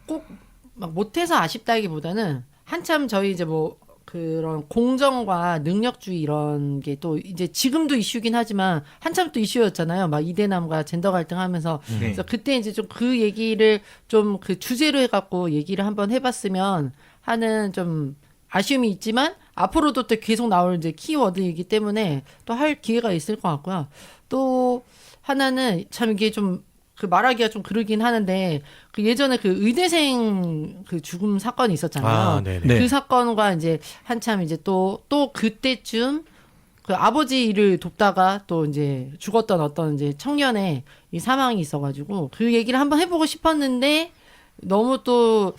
꼭 막 못해서 아쉽다기보다는 한참 저희 이제 뭐 그런 공정과 능력주의 이런 게 또 이제 지금도 이슈긴 하지만 한참 또 이슈였잖아요. 막 이대남과 젠더 갈등하면서 그래서 그때 이제 좀 그 얘기를 좀 그 주제로 해갖고 얘기를 한번 해봤으면 하는 좀 아쉬움이 있지만 앞으로도 또 계속 나올 이제 키워드이기 때문에 또 할 기회가 있을 것 같고요. 또 하나는 참 이게 좀 그 말하기가 좀 그러긴 하는데 그 예전에 그 의대생 그 죽음 사건이 있었잖아요. 네네. 네. 그 사건과 이제 한참 이제 또 그때쯤 그 아버지 일을 돕다가 또 이제 죽었던 어떤 이제 청년의 이 사망이 있어가지고 그 얘기를 한번 해보고 싶었는데 너무 또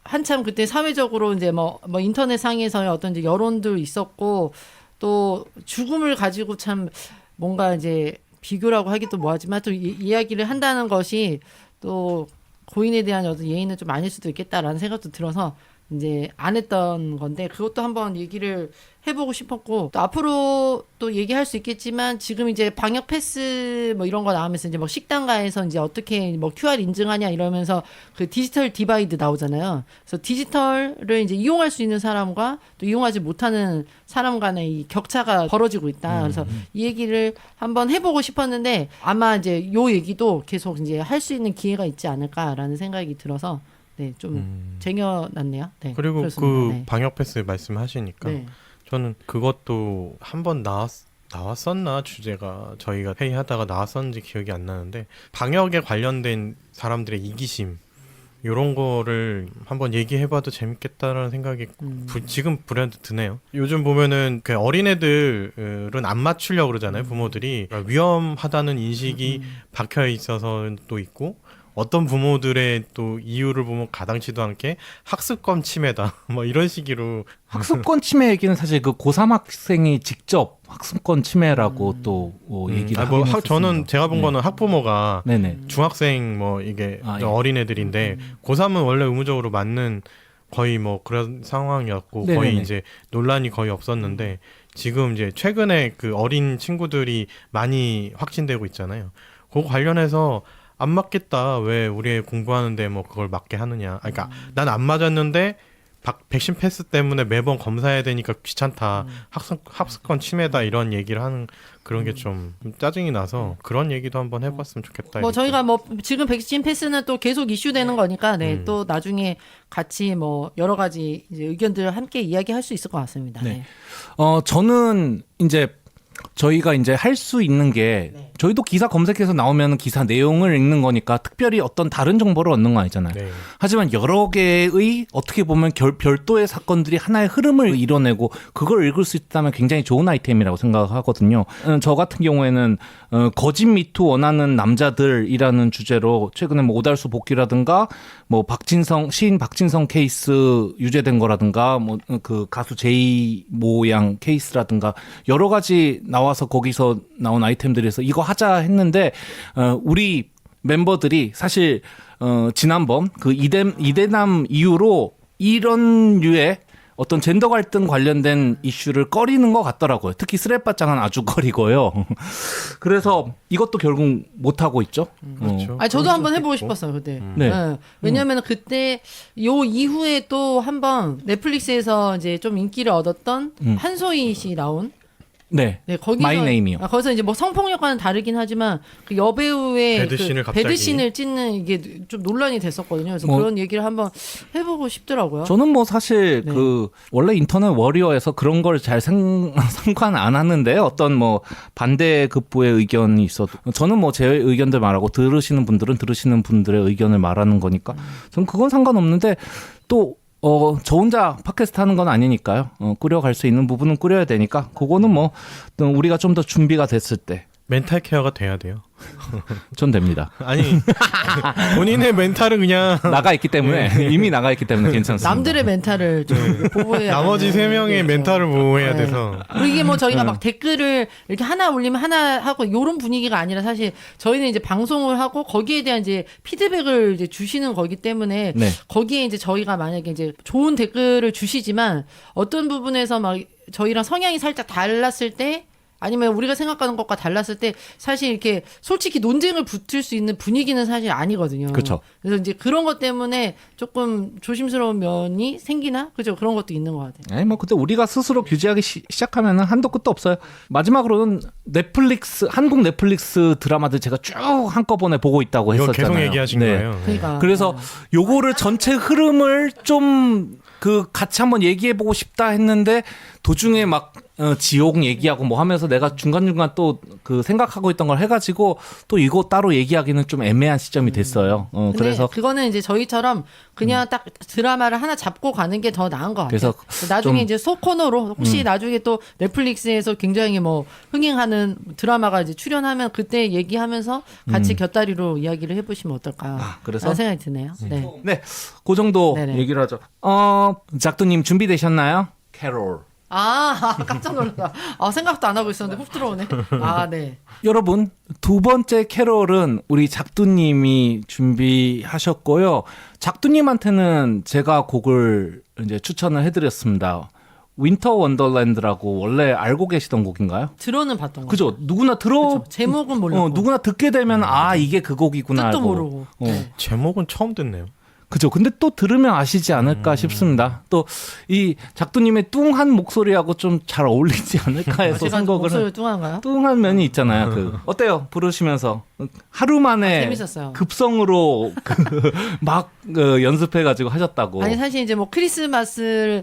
한참 그때 사회적으로 이제 뭐 인터넷 상에서의 어떤 이제 여론도 있었고 또 죽음을 가지고 참 뭔가 이제 비교라고 하기도 뭐하지만 또 이야기를 한다는 것이 또 고인에 대한 어떤 예의는 좀 아닐 수도 있겠다라는 생각도 들어서 이제 안 했던 건데 그것도 한번 얘기를 해보고 싶었고 또 앞으로 또 얘기할 수 있겠지만 지금 이제 방역 패스 뭐 이런 거 나오면서 이제 뭐 식당가에서 이제 어떻게 뭐 QR 인증하냐 이러면서 그 디지털 디바이드 나오잖아요. 그래서 디지털을 이제 이용할 수 있는 사람과 또 이용하지 못하는 사람 간의 이 격차가 벌어지고 있다. 그래서 이 얘기를 한번 해보고 싶었는데 아마 이제 요 얘기도 계속 이제 할 수 있는 기회가 있지 않을까라는 생각이 들어서 네, 좀 쟁여놨네요. 네, 그리고 그렇습니다. 그 네. 방역 패스 말씀하시니까 네. 저는 그것도 한번 나왔었나 주제가 저희가 회의하다가 나왔었는지 기억이 안 나는데 방역에 관련된 사람들의 이기심 이런 거를 한번 얘기해봐도 재밌겠다라는 생각이 지금 불현듯 드네요. 요즘 보면은 그 어린애들은 안 맞추려고 그러잖아요. 부모들이 그러니까 위험하다는 인식이 박혀 있어서 또 있고 어떤 부모들의 또 이유를 보면 가당치도 않게 학습권 침해다 뭐 이런 식으로 학습권 침해 얘기는 사실 그 고3 학생이 직접 학습권 침해라고 또 얘기를 하긴 했었습니다. 저는 제가 본 거는 학부모가 네네. 중학생 뭐 이게 아, 예. 어린애들인데 고3은 원래 의무적으로 맞는 거의 뭐 그런 상황이었고 네네네. 거의 이제 논란이 거의 없었는데 지금 이제 최근에 그 어린 친구들이 많이 확진되고 있잖아요. 그거 관련해서 안 맞겠다. 왜 우리 애 공부하는데 뭐 그걸 맞게 하느냐. 그러니까 난 안 맞았는데 백신 패스 때문에 매번 검사해야 되니까 귀찮다. 학습권 침해다 이런 얘기를 하는 그런 게 좀 짜증이 나서 그런 얘기도 한번 해봤으면 좋겠다. 뭐 이렇게. 저희가 뭐 지금 백신 패스는 또 계속 이슈되는 거니까 네, 또 나중에 같이 뭐 여러 가지 이제 의견들을 함께 이야기할 수 있을 것 같습니다. 네. 네. 저는 이제 저희가 이제 할 수 있는 게 네. 저희도 기사 검색해서 나오면 기사 내용을 읽는 거니까 특별히 어떤 다른 정보를 얻는 건 아니잖아요. 네. 하지만 여러 개의 어떻게 보면 별도의 사건들이 하나의 흐름을 이뤄내고 그걸 읽을 수 있다면 굉장히 좋은 아이템이라고 생각하거든요. 저 같은 경우에는 거짓 미투 원하는 남자들이라는 주제로 최근에 뭐 오달수 복귀라든가 뭐 시인 박진성 케이스 유죄된 거라든가 뭐 그 가수 제이 모양 케이스라든가 여러 가지 나와서 거기서 나온 아이템들에서 이거 하자 했는데 우리 멤버들이 사실 지난번 그 이대남 이후로 이런 류의 어떤 젠더 갈등 관련된 이슈를 꺼리는 것 같더라고요. 특히 스랩바짱은 아주 꺼리고요. 그래서 이것도 결국 못 하고 있죠. 그렇죠. 아니, 저도 그럴 한번 수도 해보고 있고. 싶었어요 그때. 네. 왜냐하면 그때 요 이후에 또 한번 넷플릭스에서 이제 좀 인기를 얻었던 한소희 씨 나온. 네. 네, 거기서 마이 네임이요. 거기서 이제 뭐 성폭력과는 다르긴 하지만 그 여배우의 배드신을 그 갑자기. 배드신을 찍는 이게 좀 논란이 됐었거든요. 그래서 뭐- 그런 얘기를 한번 해보고 싶더라고요. 저는 뭐 사실 네. 그 원래 인터넷 워리어에서 그런 걸 잘 상관 안 하는데 어떤 뭐 반대 급부의 의견이 있어도 저는 뭐 제 의견들 말하고 들으시는 분들의 의견을 말하는 거니까 저는 그건 상관없는데 또 저 혼자 팟캐스트 하는 건 아니니까요. 꾸려갈 수 있는 부분은 꾸려야 되니까 그거는 뭐 우리가 좀 더 준비가 됐을 때 멘탈 케어가 돼야 돼요. 전 됩니다. 아니 본인의 멘탈은 그냥 나가 있기 때문에 이미 나가 있기 때문에 괜찮습니다. 남들의 멘탈을 좀 보호해야 나머지 되는 3명의 게 있죠. 멘탈을 보호해야 네. 돼서 그리고 이게 뭐 저희가 막 댓글을 이렇게 하나 올리면 하나 하고 요런 분위기가 아니라 사실 저희는 이제 방송을 하고 거기에 대한 이제 피드백을 이제 주시는 거기 때문에 네. 거기에 이제 저희가 만약에 이제 좋은 댓글을 주시지만 어떤 부분에서 막 저희랑 성향이 살짝 달랐을 때 아니면 우리가 생각하는 것과 달랐을 때 사실 이렇게 솔직히 논쟁을 붙을 수 있는 분위기는 사실 아니거든요. 그렇죠. 그래서 이제 그런 것 때문에 조금 조심스러운 면이 생기나? 그죠? 그런 것도 있는 것 같아요. 아니 뭐 그때 우리가 스스로 규제하기 시작하면은 한도 끝도 없어요. 마지막으로는 한국 넷플릭스 드라마들 제가 쭉 한꺼번에 보고 있다고 이거 했었잖아요. 계속 얘기하신 네. 거예요. 그러니까 그래서 요거를 전체 흐름을 좀 같이 한번 얘기해보고 싶다 했는데 도중에 막 지옥 얘기하고 뭐 하면서 내가 중간중간 또 그 생각하고 있던 걸 해가지고 또 이거 따로 얘기하기는 좀 애매한 시점이 됐어요. 근데 그래서 그거는 이제 저희처럼 그냥 딱 드라마를 하나 잡고 가는 게 더 나은 것 같아요. 그래서 나중에 좀- 이제 소코너로 혹시 나중에 또 넷플릭스에서 굉장히 뭐 흥행하는 드라마가 이제 출연하면 그때 얘기하면서 같이 곁다리로 이야기를 해보시면 어떨까? 그래서? 라는 생각이 드네요. 네. 네, 그 정도 네네. 얘기를 하죠. 작두님 준비되셨나요? 캐롤. 깜짝 놀랐다. 생각도 안 하고 있었는데 훅 들어오네. 네. 여러분, 두 번째 캐롤은 우리 작두님이 준비하셨고요. 작두님한테는 제가 곡을 이제 추천을 해드렸습니다. 윈터 원더랜드라고 원래 알고 계시던 곡인가요? 들어는 봤던 거. 그죠? 누구나 그쵸. 제목은 몰랐고 누구나 듣게 되면 이게 그 곡이구나. 뜻도 알고. 모르고. 네. 제목은 처음 듣네요. 그죠. 근데 또 들으면 아시지 않을까 싶습니다. 또 이 작두님의 뚱한 목소리하고 좀 잘 어울리지 않을까 해서 제가 선곡을 목소리 뚱한가요? 뚱한 면이 있잖아요. 어때요? 부르시면서 하루 만에 재밌었어요. 급성으로 막 연습해가지고 하셨다고. 아니 사실 이제 뭐 크리스마스를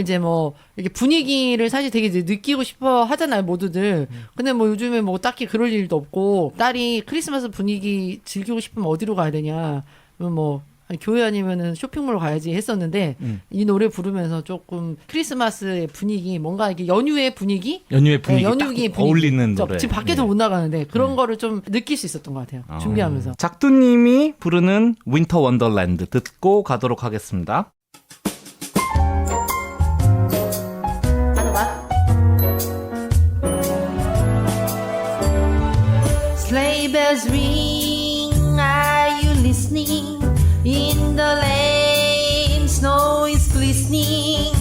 이제 뭐 이렇게 분위기를 사실 되게 이제 느끼고 싶어 하잖아요 모두들. 근데 뭐 요즘에 뭐 딱히 그럴 일도 없고 딸이 크리스마스 분위기 즐기고 싶으면 어디로 가야 되냐? 뭐 아니, 교회 아니면은 쇼핑몰 가야지 했었는데 이 노래 부르면서 조금 크리스마스의 분위기 뭔가 이게 연휴의 분위기 연휴의 분위기 네, 딱 연휴의 분위기. 어울리는 노래. 지금 밖에서 못 나가는데 그런 거를 좀 느낄 수 있었던 것 같아요. 준비하면서. 작두님이 부르는 윈터 원더랜드 듣고 가도록 하겠습니다. Sleigh bells ring, are you listening? In the lane, snow is glistening.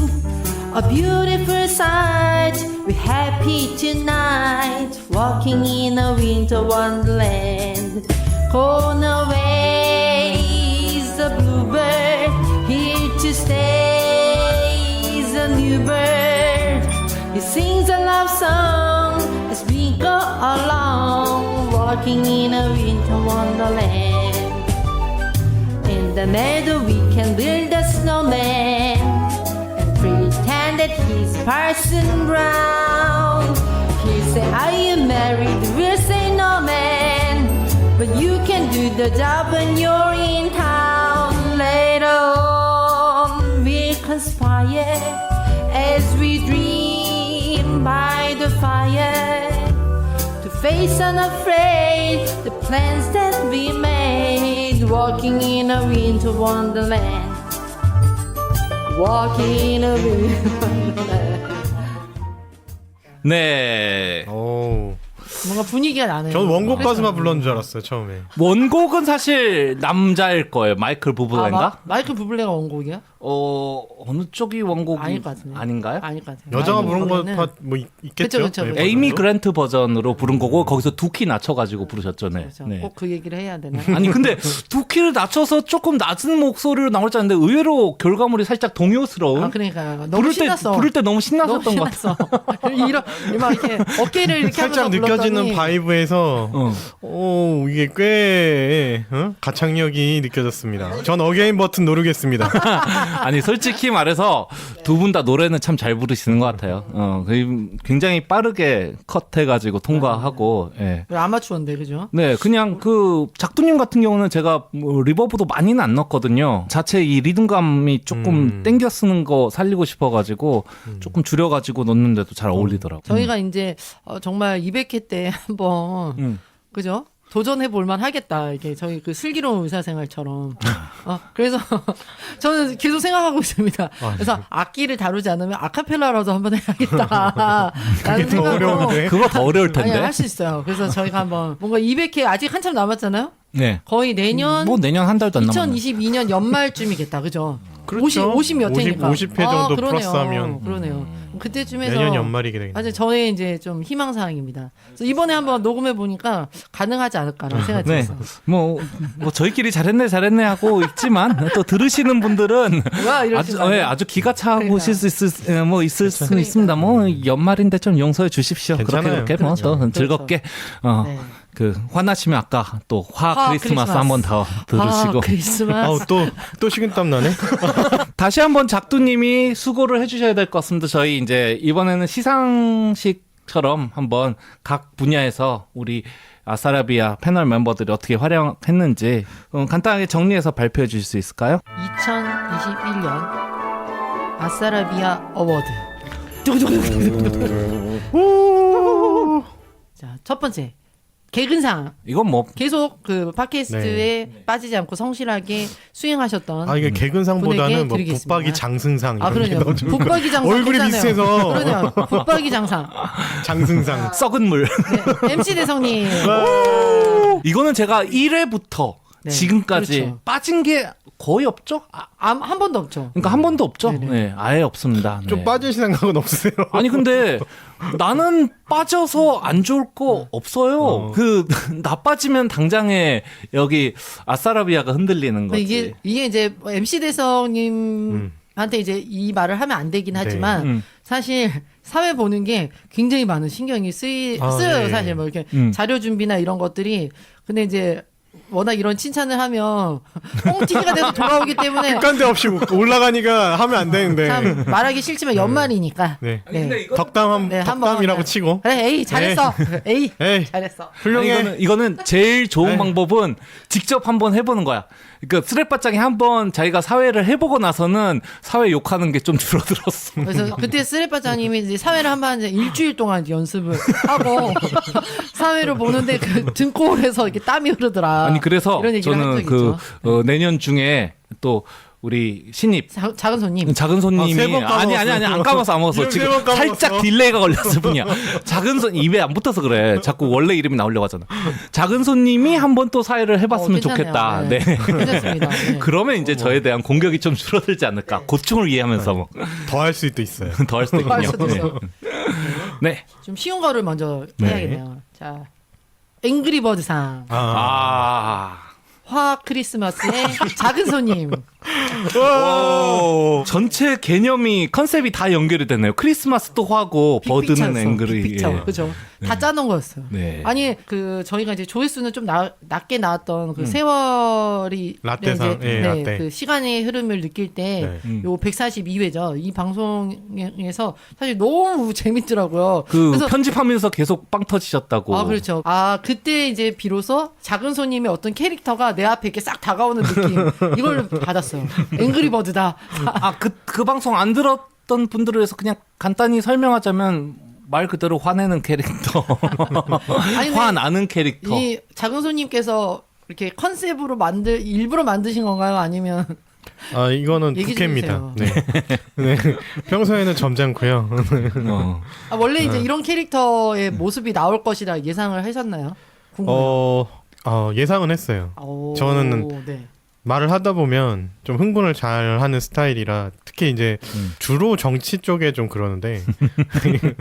A beautiful sight, we're happy tonight, walking in a winter wonderland. Gone away is the bluebird, here to stay is a new bird. He sings a love song as we go along, walking in a winter wonderland. In the meadow we can build a snowman and pretend that he's Parson Brown. He's say I am married, we'll say no man. But you can do the job when you're in town. Later on, we'll conspire as we dream by the fire to face unafraid the plans that we made. Walking in a winter wonderland. Walking in a winter wonderland. 네. 오. 뭔가 분위기가 나네요. 전 원곡 가수만 불렀는 줄 알았어요 처음에. 원곡은 사실 남자일 거예요. 마이클 부블레인가? 마이클 부블레가 원곡이야? 어느 쪽이 원곡이 아닐 것 같은데. 아닌가요? 아닐 것 같아요. 여자가 마이클 부른 부블레는 거뭐 있겠죠. 그쵸. 네, 에이미 버전으로. 그랜트 버전으로 부른 거고 거기서 두 키 낮춰가지고 부르셨죠. 네. 그렇죠. 네. 꼭 그 얘기를 해야 되나? 아니 근데 두 키를 낮춰서 조금 낮은 목소리로 나올 줄 알았는데 의외로 결과물이 살짝 동요스러운. 아 그러니까 너무 신났어. 부를 때 너무 너무 신나셨던 것 같아요. 신났어. 이런 막 이렇게 어깨를 이렇게 살짝 하면서 느껴지는 불렀더니 바이브에서 오 이게 꽤 가창력이 느껴졌습니다. 전 어게인 버튼 누르겠습니다. 아니 솔직히 말해서 두 분 다 노래는 참 잘 부르시는 것 같아요. 굉장히 빠르게 컷해가지고 통과하고. 예. 아마추어인데 그죠? 네, 그냥 그 작두님 같은 경우는 제가 뭐 리버브도 많이는 안 넣었거든요. 자체 이 리듬감이 조금 땡겨 쓰는 거 살리고 싶어가지고 조금 줄여가지고 넣는데도 잘 어울리더라고요. 저희가 이제 정말 200회 때 한번 그죠? 도전해 볼만 하겠다. 이게 저희 그 슬기로운 의사생활처럼. 그래서 저는 계속 생각하고 있습니다. 그래서 악기를 다루지 않으면 아카펠라라도 한번 해야겠다. 라는 더 어려운데. 그거 더 어려울 텐데. 아니, 할 수 있어요. 그래서 저희가 한번 뭔가 200회 아직 한참 남았잖아요. 네. 거의 내년 뭐 내년 한 달도 안 남았네. 2022년 연말쯤이겠다. 그죠? 그렇죠. 50 몇 회니까. 50회 정도 그러네요. 플러스하면. 그러네요. 그때쯤에서 내년 연말이게 되겠네요. 맞아요. 저의 이제 좀 희망 사항입니다. 그래서 이번에 한번 녹음해 보니까 가능하지 않을까라는 생각이 네. 들었어요. 뭐 저희끼리 잘했네 하고 있지만 또 들으시는 분들은 뭐야 이러시는 아주 기가 차고 그러니까. 있을 수 있습니다. 뭐 연말인데 좀 용서해 주십시오. 괜찮아요. 그렇게 뭐 또 즐겁게 네. 그 화나시면 아까 또 화 화 크리스마스 크리스마스. 한번 더 들으시고 크리스마스. 아우 또 식은땀 나네. 다시 한번 작두님이 수고를 해주셔야 될 것 같습니다. 저희 이제 이번에는 시상식처럼 한번 각 분야에서 우리 아싸라비아 패널 멤버들이 어떻게 활약했는지 간단하게 정리해서 발표해 주실 수 있을까요? 2021년 아싸라비아 어워드. 자, 첫 번째 개근상. 이건 뭐 계속 그 팟캐스트에 빠지지 않고 성실하게 수행하셨던 아 이게 개근상보다는 분에게 뭐 드리겠습니다. 붙박이 장승상 아 이런 게 그러네요. 나오죠. 붙박이 장상 얼굴이 괜찮아요. 비슷해서. 그러네요. 붙박이 장상. 장승상. 썩은 물. 네. MC 대성님. 이거는 제가 1회부터 네, 지금까지 그렇죠. 빠진 게 거의 없죠? 한 번도 없죠. 그러니까 한 번도 없죠? 네네. 네, 아예 없습니다. 네. 좀 빠질 생각은 없으세요? 아니 근데 나는 빠져서 안 좋을 거 없어요. 나 빠지면 당장에 여기 아싸라비아가 흔들리는 거지. 이게 이제 MC 대성님한테 이제 이 말을 하면 안 되긴 하지만 사실 사회 보는 게 굉장히 많은 신경이 쓰여요. 네. 사실 뭐 이렇게 자료 준비나 이런 것들이. 근데 이제 워낙 이런 칭찬을 하면 뻥튀기가 돼서 돌아오기 때문에 객관대 없이 올라가니까 하면 안 되는데. 참 말하기 싫지만 연말이니까. 네. 네. 덕담 네, 한번 덕담이라고 그냥. 치고. 그래, 에이 잘했어. 에이 에이. 잘했어. 훌륭해. 이거는 제일 좋은 네. 방법은 직접 한번 해보는 거야. 그러니까 쓰레빠짱이 한번 자기가 사회를 해보고 나서는 사회 욕하는 게 좀 줄어들었어. 그래서 그때 쓰레빠장님이 이제 사회를 한번 이제 일주일 동안 이제 연습을 하고 사회를 보는데 그 등골에서 이렇게 땀이 흐르더라. 아니 그래서 이런 얘기를 한 저는 적이 그 있죠. 내년 중에 또 우리 신입 작은 손님. 작은 손님이 세 번 까먹었어요. 아니 안 까먹었어 안 먹었어. 이름 지금 세번 까먹었어. 살짝 딜레이가 걸렸을 뿐이야. 작은 손 입에 안 붙어서 그래. 자꾸 원래 이름이 나오려고 하잖아. 작은 손님이 한번 또 사회를 해봤으면 괜찮네요. 좋겠다. 네. 네. 괜찮습니다. 네. 그러면 이제 저에 대한 공격이 좀 줄어들지 않을까. 고충을 이해하면서 뭐 더 할 수도 있어요. 더 할 수도 할 있군요. 수도 있어요. 네. 좀 쉬운 거를 먼저 네. 해야겠네요. 자, 앵그리버드상. 아 화 크리스마스의 작은 손님. 전체 개념이 컨셉이 다 연결이 되네요. 크리스마스도 화고 버드는 앵그리. 빅픽처. 그죠. 다 짜놓은 거였어요. 네. 아니 그 저희가 이제 조회수는 좀 낮게 나왔던 그 세월이 라떼상, 이제 예, 라떼. 그 시간의 흐름을 느낄 때 요 142회죠. 이 방송에서 사실 너무 재밌더라고요. 그 그래서 편집하면서 계속 빵 터지셨다고. 아 그렇죠. 아 그때 이제 비로소 작은 손님의 어떤 캐릭터가 내 앞에 이렇게 싹 다가오는 느낌 이걸 받았어요. 앵그리버드다. 그 방송 안 들었던 분들을 위해서 그냥 간단히 설명하자면 말 그대로 화내는 캐릭터. 아니, 근데 화나는 캐릭터. 이 작은 손님께서 이렇게 컨셉으로 일부러 만드신 건가요? 아니면 아 이거는 얘기 좀 부캐입니다. 네. 네. 평소에는 점잖고요. 어. 원래 이제 이런 캐릭터의 모습이 나올 것이라 예상을 하셨나요? 궁금해요. 예상은 했어요. 오, 저는 네. 말을 하다 보면 좀 흥분을 잘 하는 스타일이라 특히 이제 주로 정치 쪽에 좀 그러는데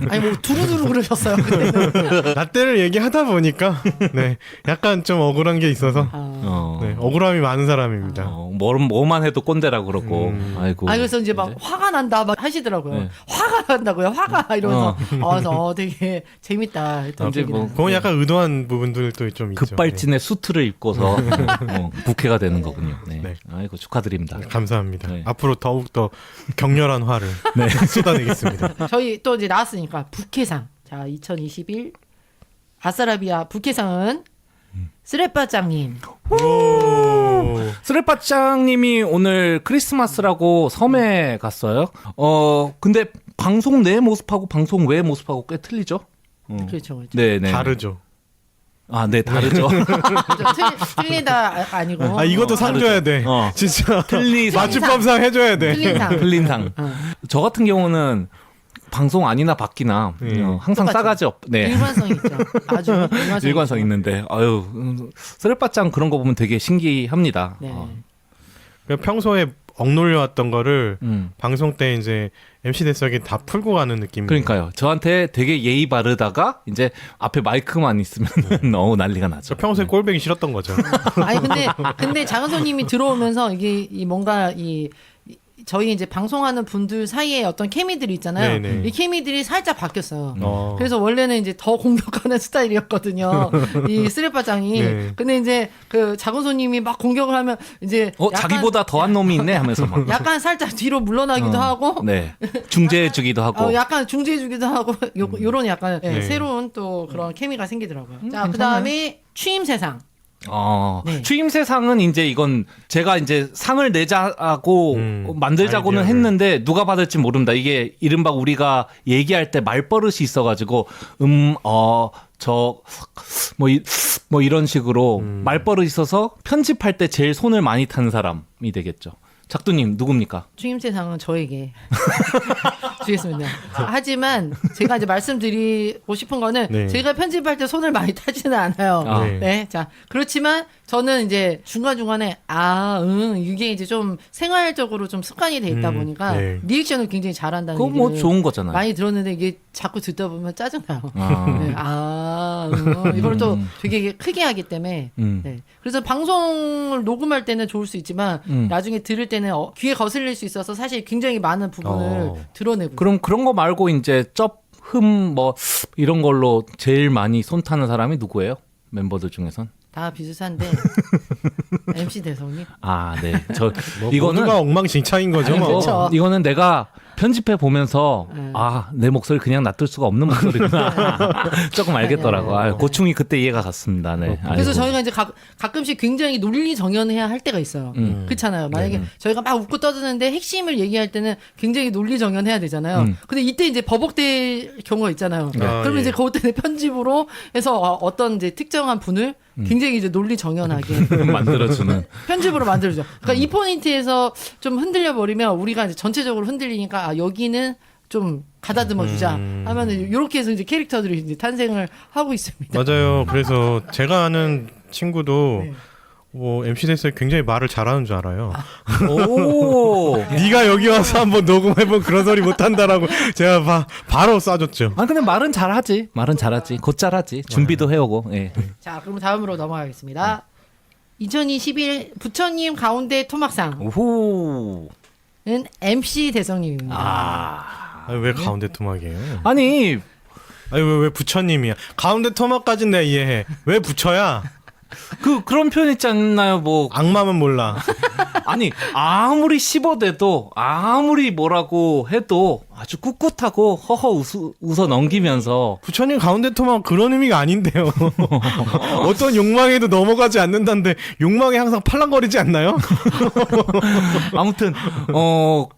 아니 뭐 두루두루 그러셨어요. 그때는. 라떼를 얘기하다 보니까 네 약간 좀 억울한 게 있어서 네, 억울함이 많은 사람입니다. 뭐만 해도 꼰대라고 그러고. 아이고. 아니 그래서 이제 막 화가 난다 막 하시더라고요. 네. 화가 난다고요. 화가 이러면서 그래서 되게 재밌다 했던 이제 기억이 뭐 나요. 그건 약간 의도한 부분들도 좀 있죠. 급발진의 수트를 입고서 부캐가 되는 거군요. 네. 네. 아이고 축하드립니다. 네, 감사합니다. 네. 앞으로 더욱 더 격렬한 화를 쏟아내겠습니다. 저희 또 이제 나왔으니까 부캐상. 자, 2021 아싸라비아 부캐상은 쓰레빠짱님. 쓰레빠짱님이 오늘 크리스마스라고 섬에 갔어요. 근데 방송 내 모습하고 방송 외 모습하고 꽤 틀리죠? 그렇죠, 그렇죠. 네네. 다르죠. 아, 네, 다르죠. 틀리다 아니고. 이것도 상 줘야 돼. 진짜 맞춤법상 해줘야 돼. 틀린상. 틀린 상. 저 같은 경우는 방송 아니나 바뀌나 항상 똑같죠. 싸가지 없. 네. 일관성 있죠. 아주 일관성 있는데 쓰레빠짱 그런 거 보면 되게 신기합니다. 네. 평소에 억눌려왔던 거를 음. 방송 때 이제 MC 대석이 다 풀고 가는 느낌. 그러니까요. 저한테 되게 예의 바르다가 이제 앞에 마이크만 있으면 너무 난리가 나죠. 평소에 꼴배기 싫었던 거죠. 아니 근데 장은서님이 들어오면서 이게 뭔가 저희 이제 방송하는 분들 사이에 어떤 케미들이 있잖아요. 네네. 이 케미들이 살짝 바뀌었어요. 그래서 원래는 이제 더 공격하는 스타일이었거든요. 이 쓰레빠짱이. 네. 근데 이제 그 장은서님이 막 공격을 하면 이제 약간, 자기보다 더한 놈이 있네 하면서 막. 약간 살짝 뒤로 물러나기도 하고. 네. 중재해주기도 하고. 약간 중재해주기도 하고 요런 약간 네. 새로운 또 그런 케미가 생기더라고요. 자, 그다음에 취임새상. 네. 취임새상은 이제 이건 제가 이제 상을 내자고 만들자고는 아이디어를. 했는데 누가 받을지 모른다. 이게 이른바 우리가 얘기할 때 말버릇이 있어가지고 뭐 이런 식으로 말버릇이 있어서 편집할 때 제일 손을 많이 타는 사람이 되겠죠. 작두님 누굽니까? 취임새상은 저에게 주겠습니다. 하지만 제가 이제 말씀드리고 싶은 거는 네. 제가 편집할 때 손을 많이 타지는 않아요. 네. 네. 자, 그렇지만 저는 이제 중간중간에 이게 이제 좀 생활적으로 좀 습관이 돼 있다 보니까 네. 리액션을 굉장히 잘한다는 그거 뭐 얘기를 좋은 거잖아요. 많이 들었는데 이게 자꾸 듣다 보면 짜증나요. 아. 네. 이걸 또 되게 크게 하기 때문에. 음. 네. 그래서 방송을 녹음할 때는 좋을 수 있지만 나중에 들을 때는 귀에 거슬릴 수 있어서 사실 굉장히 많은 부분을 드러내고. 그럼 그런 거 말고 이제 뭐 이런 걸로 제일 많이 손 타는 사람이 누구예요? 멤버들 중에선? 다 비슷한데 MC 대성님. 아, 네. 저 뭐 이거는 모두가 엉망진창인 거죠. 아니, 뭐. 그렇죠. 이거는 내가 편집해 보면서 내 목소리 그냥 놔둘 수가 없는 목소리구나 조금 알겠더라고. 고충이 그때 이해가 갔습니다. 네. 그래서 아이고. 저희가 이제 가끔씩 굉장히 논리정연해야 할 때가 있어요. 그렇잖아요. 만약에 저희가 막 웃고 떠드는데 핵심을 얘기할 때는 굉장히 논리정연해야 되잖아요. 근데 이때 이제 버벅될 경우가 있잖아요. 그러면 예. 이제 그때는 편집으로 해서 어떤 이제 특정한 분을 굉장히 이제 논리정연하게 만들어주는. 편집으로 만들죠. 그러니까 이 포인트에서 좀 흔들려 버리면 우리가 이제 전체적으로 흔들리니까 여기는 좀 가다듬어 주자 하면은 이렇게 해서 이제 캐릭터들이 이제 탄생을 하고 있습니다. 맞아요. 그래서 제가 아는 친구도 네. 뭐 MC 대석 굉장히 말을 잘하는 줄 알아요. 오. 네가 여기 와서 한번 녹음해본 그런 소리 못한다라고 제가 바로 쏴줬죠. 아 근데 말은 잘하지. 곧잘하지. 준비도 해오고. 예. 자, 그럼 다음으로 넘어가겠습니다. 2021 부처님 가운데 토막상은 오호. MC 대성님입니다. 아니, 왜 가운데 토막이에요? 아니 아니 왜 부처님이야? 가운데 토막까지는 내가 이해해. 왜 부처야? 그런 표현 있지 않나요? 뭐 악마면 몰라. 아니 아무리 씹어대도 아무리 뭐라고 해도 아주 꿋꿋하고 허허 웃어 넘기면서 부처님 가운데 토막 그런 의미가 아닌데요. 어떤 욕망에도 넘어가지 않는다는데 욕망이 항상 팔랑거리지 않나요? 아무튼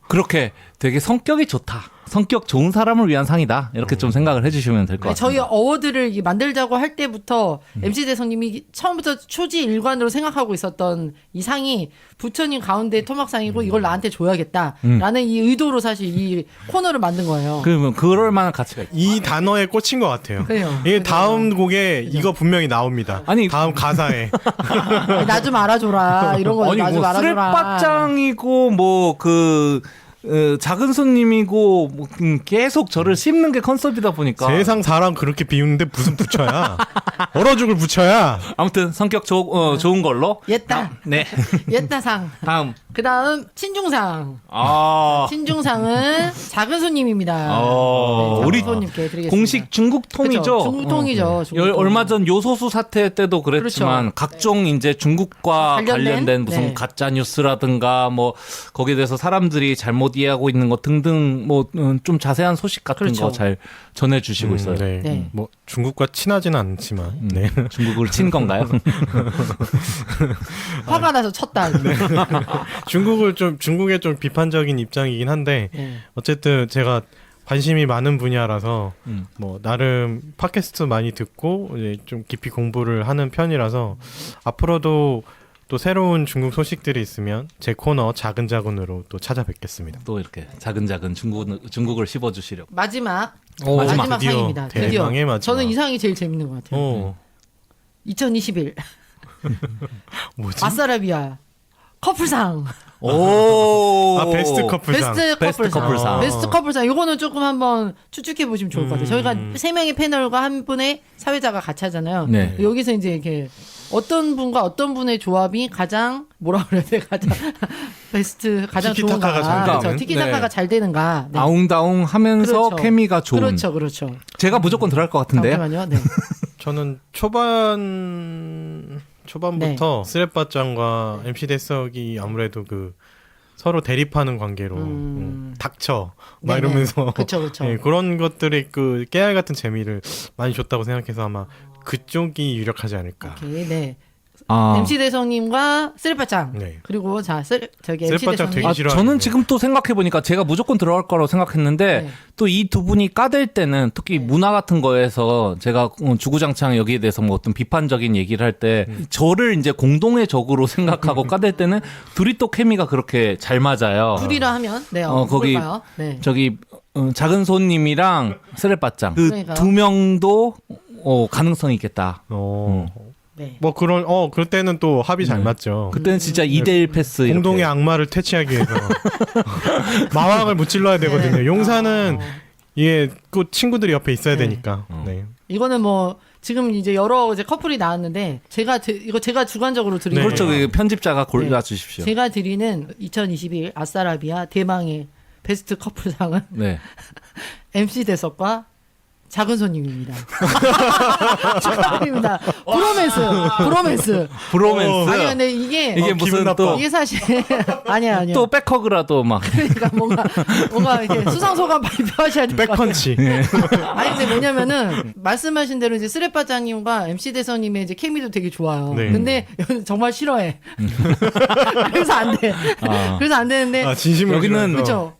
그렇게 되게 성격이 좋다. 성격 좋은 사람을 위한 상이다. 이렇게 좀 생각을 해주시면 될 것 네, 저희 같습니다. 어워드를 만들자고 할 때부터 MC 대성님이 처음부터 초지일관으로 생각하고 있었던 이 상이 부처님 가운데 토막상이고 이걸 나한테 줘야겠다라는 이 의도로 사실 이 코너를 만든 거예요. 그러면 그럴 만한 가치가 있다. 이 단어에 꽂힌 것 같아요. 그래요. 이게 다음 곡에 이거 분명히 나옵니다. 아니, 다음 가사에. 나 좀 알아줘라 이런 거 아니 나 좀 뭐 알아줘라. 쓰레빠짱이고 뭐 작은 손님이고 뭐 계속 저를 씹는 게 컨셉이다 보니까 세상 사람 그렇게 비우는데 무슨 부처야? 얼어 죽을 부처야. 아무튼 성격 좋은 걸로 옛다 네 옛다상. 다음 그 다음 친중상. 아 친중상은 작은 손님입니다. 네, 작은 우리 손님께 드리겠습니다. 공식 중국 통이죠. 그쵸, 중국통이죠. 중국통. 얼마 전 요소수 사태 때도 그랬지만 그렇죠. 각종 이제 중국과 관련된 무슨 네. 가짜 뉴스라든가 뭐 거기에 대해서 사람들이 잘못 이해하고 있는 것 등등 뭐 좀 자세한 소식 같은 그렇죠. 거 잘 전해주시고 있어요. 네. 네. 뭐 중국과 친하지는 않지만. 네. 중국을 친 건가요? 화가 나서 쳤다. 중국에 좀 비판적인 입장이긴 한데 네. 어쨌든 제가 관심이 많은 분야라서 뭐 나름 팟캐스트 많이 듣고 이제 좀 깊이 공부를 하는 편이라서 앞으로도 또 새로운 중국 소식들이 있으면 제 코너 작은작은으로 또 찾아뵙겠습니다. 또 이렇게 작은 중국을 씹어주시려고. 마지막 드디어 상입니다. 드디어. 대망의 마지막. 저는 이 상이 제일 재밌는 것 같아요. 2021 뭐지? 아싸라비아 커플상. 오, 베스트 커플상. 베스트 커플상. 아. 베스트 커플상. 이거는 조금 한번 추측해 보시면 좋을 것 같아요. 저희가 3명의 패널과 한 분의 사회자가 같이 하잖아요. 네. 여기서 이제 이렇게 어떤 분과 어떤 분의 조합이 가장 뭐라 그래야 돼? 가장 베스트 가장 티키타카가 좋은가? 잘 그렇죠. 되는? 티키타카가 네. 잘 되는가? 네. 아웅다웅 하면서 그렇죠. 케미가 좋은. 그렇죠. 제가 무조건 들어갈 것 같은데요. 잠시만요. 네. 저는 초반부터 쓰레빠짱과 MC 대석이 아무래도 그 서로 대립하는 관계로 닥쳐 막 네네. 이러면서 그쵸. 네, 그런 것들이 그 깨알 같은 재미를 많이 줬다고 생각해서 아마 그쪽이 유력하지 않을까. 오케이. 네. 아. MC 대성님과 쓰레빠짱. 네. 그리고 저기 MC 쓰레빠짱 대성님. 되게 싫어하는데. 저는 지금 또 생각해보니까 제가 무조건 들어갈 거라고 생각했는데 네. 또 이 두 분이 까댈 때는 특히 문화 같은 거에서 제가 주구장창 여기에 대해서 뭐 어떤 비판적인 얘기를 할 때 저를 이제 공동의 적으로 생각하고 까댈 때는 둘이 또 케미가 그렇게 잘 맞아요. 둘이라 하면 네. 거기 뭘까요? 네. 저기 작은 손님이랑 쓰레빠짱 그 그러니까요. 두 명도 가능성이 있겠다. 네. 뭐 그럴 때는 또 합이 잘 맞죠. 그때는 진짜 2대1 패스 이렇게. 공동의 악마를 퇴치하기 위해서 마왕을 무찔러야 되거든요. 네. 용사는 이게 꼭 친구들이 옆에 있어야 되니까. 네. 이거는 뭐 지금 이제 여러 이제 커플이 나왔는데 이거 제가 주관적으로 드리는 네. 그렇죠. 그 편집자가 골라주십시오. 제가 드리는 2021 아싸라비아 대망의 베스트 커플상은 네. MC 대석과 작은 손님입니다. 축하드립니다. 브로맨스. 브로맨스. 아니 근데 이게 이게 무슨 기분 나빠. 또 이게 사실 아니야. 또 백허그라도 막 그러니까 뭔가 이렇게 수상소감 발표하셔야 될 것 같아요. 백펀치. 아니 근데 뭐냐면은 말씀하신 대로 이제 쓰레빠짱님과 MC 대선님의 이제 케미도 되게 좋아요. 네. 근데 정말 싫어해. 그래서 안 돼. 그래서 안 되는데 아 진심으로 여기는 싫어해서. 그렇죠.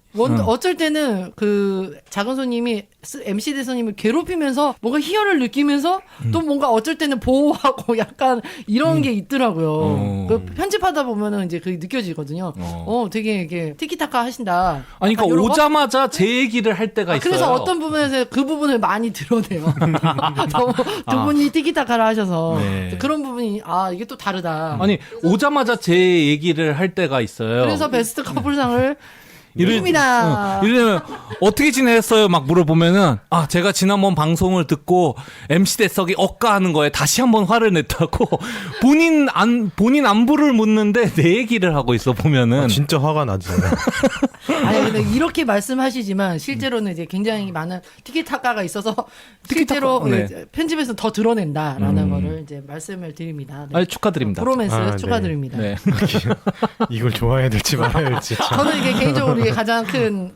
어쩔 때는 그 작은 손님이 MC 대선님을 괴롭히면서 뭔가 희열을 느끼면서 또 뭔가 어쩔 때는 보호하고 약간 이런 게 있더라고요. 그 편집하다 보면은 이제 그게 느껴지거든요. 되게 이게 티키타카 하신다. 아니 약간 그러니까 요런 거? 오자마자 제 얘기를 할 때가 있어요. 그래서 어떤 부분에서 그 부분을 많이 드러내요. 너무 두 분이 티키타카를 하셔서 네. 그런 부분이 이게 또 다르다. 아니 오자마자 제 얘기를 할 때가 있어요. 그래서 베스트 커플상을 입니다. 이러면 어떻게 지냈어요? 막 물어보면은 제가 지난번 방송을 듣고 MC 대석이 억까하는 거에 다시 한번 화를 냈다고 본인 안부를 묻는데 내 얘기를 하고 있어 보면은 진짜 화가 나잖아요. 아니 근데 이렇게 말씀하시지만 실제로는 이제 굉장히 많은 티키타카가 있어서 실제로 네. 편집에서 더 드러낸다라는 거를 이제 말씀을 드립니다. 네. 아니, 축하드립니다. 브로맨스 네. 축하드립니다. 네. 이걸 좋아해야 될지 말아야 될지. 참. 저는 이게 개인적으로 이게 가장 큰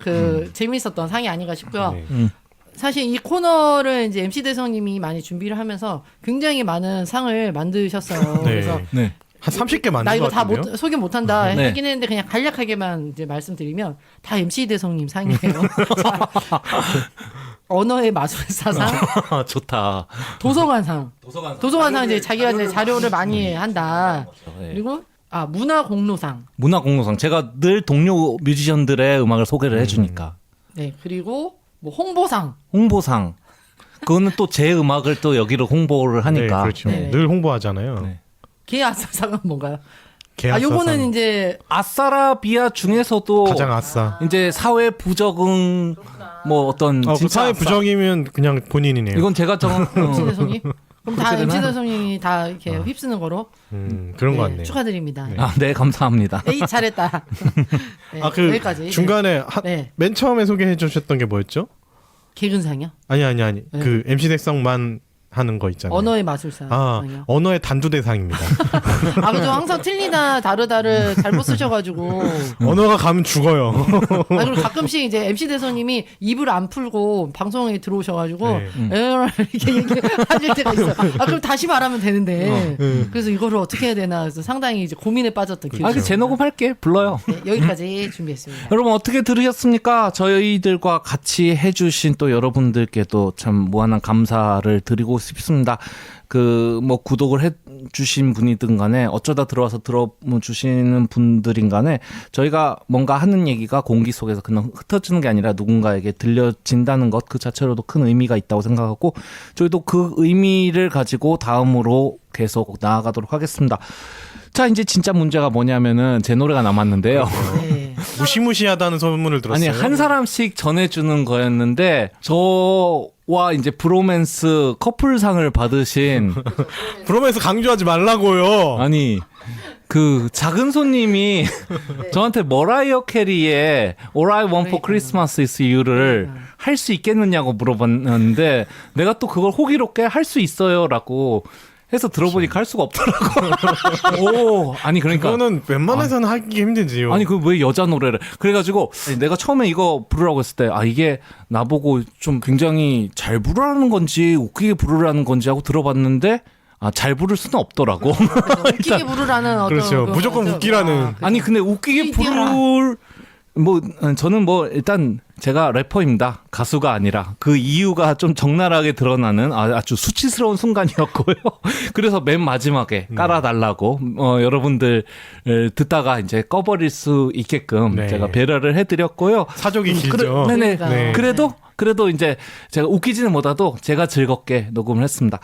재미있었던 상이 아닌가 싶고요. 네. 사실 이 코너를 이제 MC 대성님이 많이 준비를 하면서 굉장히 많은 상을 만드셨어요. 네. 그래서 네. 한 30개 만든 나 이거 것 다 같은데요? 소개 못한다 네. 하긴 했는데 그냥 간략하게만 이제 말씀드리면 다 MC 대성님 상이에요. 자, 언어의 마술사상, 좋다. 도서관상 이제 자기가 이제 자료를 많이 한다. 네. 그리고 문화 공로상. 문화공로상 제가 늘 동료 뮤지션들의 음악을 소개를 해주니까 네 그리고 뭐 홍보상. 홍보상 그거는 또 제 음악을 또 여기로 홍보를 하니까 네, 그렇죠. 네. 늘 홍보하잖아요. 네. 개아사상은 뭔가요? 개아싸상. 요거는 이제 아싸라비아 중에서도 가장 아싸. 이제 사회 부적응 뭐 어떤 그 진짜 사회 아싸. 부정이면 그냥 본인이네요. 이건 제가 정한 MC 대성님. 그럼 다 그렇게 MC 되면? 대성님이 다 이렇게 휩쓰는 거로 그런 것 같네요. 축하드립니다. 네 감사합니다. 에이 잘했다. 네, 그 여기까지. 중간에 네. 맨 처음에 소개해 주셨던 게 뭐였죠? 개근상이요? 아니. 네. 그 MC 대성만 하는 거 있잖아요. 언어의 마술사. 아니요. 언어의 단두 대상입니다. 그죠. 항상 틀리다 다르다를 잘못 쓰셔가지고. 언어가 가면 죽어요. 그리고 가끔씩 이제 MC 대선님이 입을 안 풀고 방송에 들어오셔가지고 이렇게 얘기하실 때가 있어요. 그럼 다시 말하면 되는데. 그래서 이거를 어떻게 해야 되나 그래서 상당히 이제 고민에 빠졌던 기억이. 그 재녹음할게 불러요. 네, 여기까지 준비했습니다. 여러분 어떻게 들으셨습니까? 저희들과 같이 해주신 또 여러분들께도 참 무한한 감사를 드리고 싶습니다. 뭐 구독을 해주신 분이든 간에 어쩌다 들어와서 들어주시는 분들인 간에 저희가 뭔가 하는 얘기가 공기 속에서 그냥 흩어지는 게 아니라 누군가에게 들려진다는 것 그 자체로도 큰 의미가 있다고 생각하고 저희도 그 의미를 가지고 다음으로 계속 나아가도록 하겠습니다. 자 이제 진짜 문제가 뭐냐면은 제 노래가 남았는데요. 네. 무시무시하다는 소문을 들었어요. 아니 한 사람씩 전해주는 거였는데 저와 이제 브로맨스 커플상을 받으신 브로맨스 강조하지 말라고요. 아니 그 작은 손님이 저한테 머라이어 캐리의 All I Want for Christmas is You를 할 수 있겠느냐고 물어봤는데 내가 또 그걸 호기롭게 할 수 있어요라고 해서 들어보니까 할 수가 없더라고. 오, 아니 그러니까 그거는 웬만해서는 하기 힘들지요. 아니 그 왜 여자 노래를 그래가지고 내가 처음에 이거 부르라고 했을 때 이게 나보고 좀 굉장히 잘 부르라는 건지 웃기게 부르라는 건지 하고 들어봤는데 잘 부를 수는 없더라고. 웃기게 부르라는 어떤 그렇죠. 그런 무조건 거죠. 웃기라는. 아니 근데 웃기게 뛰어라. 부를 저는 일단 제가 래퍼입니다. 가수가 아니라 그 이유가 좀 적나라하게 드러나는 아주 수치스러운 순간이었고요. 그래서 맨 마지막에 깔아달라고 여러분들 듣다가 이제 꺼버릴 수 있게끔 네. 제가 배려를 해드렸고요. 사족이 길죠. 네네. 그러니까. 네. 그래도 이제 제가 웃기지는 못해도 제가 즐겁게 녹음을 했습니다.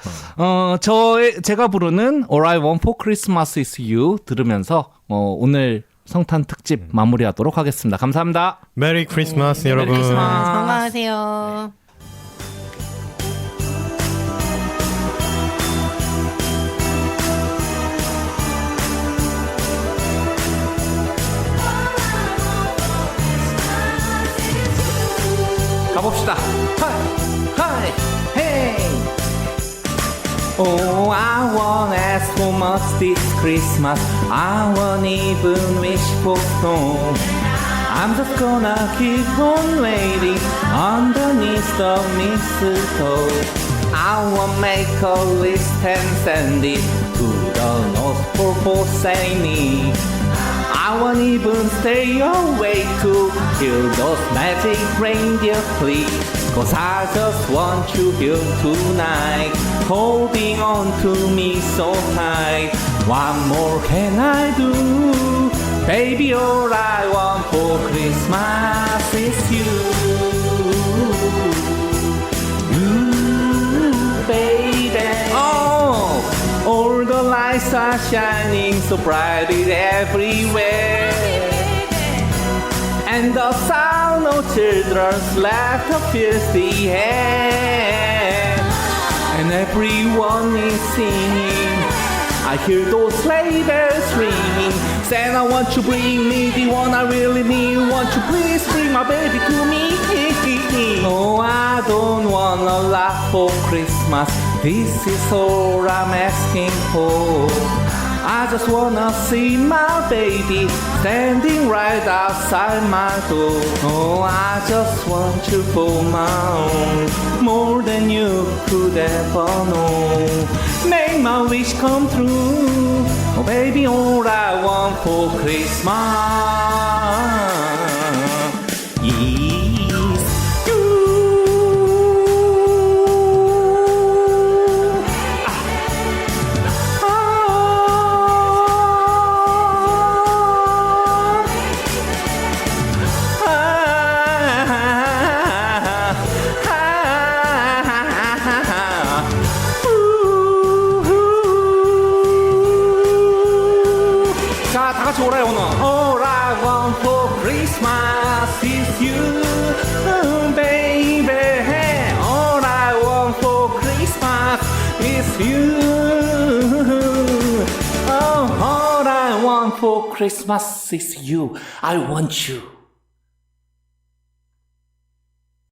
제가 부르는 All I Want for Christmas is You 들으면서 오늘 성탄 특집 마무리하도록 하겠습니다. 감사합니다. 메리 크리스마스 여러분. 건강하세요. 가봅시다. 하이, 헤이. Oh, I won't ask for much this Christmas. I won't even wish for snow. I'm just gonna keep on waiting underneath the mistletoe. I won't make a list and send it to the North Pole for Santa. I won't even stay awake to hear those magic reindeer play. Cause I just want you here tonight, holding on to me so tight. What more can I do? Baby, all I want for Christmas is you. You, baby. Oh, all the lights are shining so brightly everywhere. and the sound of children's laughter fills the air, and everyone is singing. I hear those sleigh bells ringing. Santa, won't you bring me the one I really need? Won't you please bring my baby to me? Oh, I don't wanna laugh for Christmas. This is all I'm asking for. I just wanna see my baby standing right outside my door. Oh, I just want you for my own, more than you could ever know. Make my wish come true. Oh, baby, all I want for Christmas is 자, 다 같이 오라요, 오늘. All I want for Christmas is you, baby. All I want for Christmas is you. Oh, all I want for Christmas is you. I want you.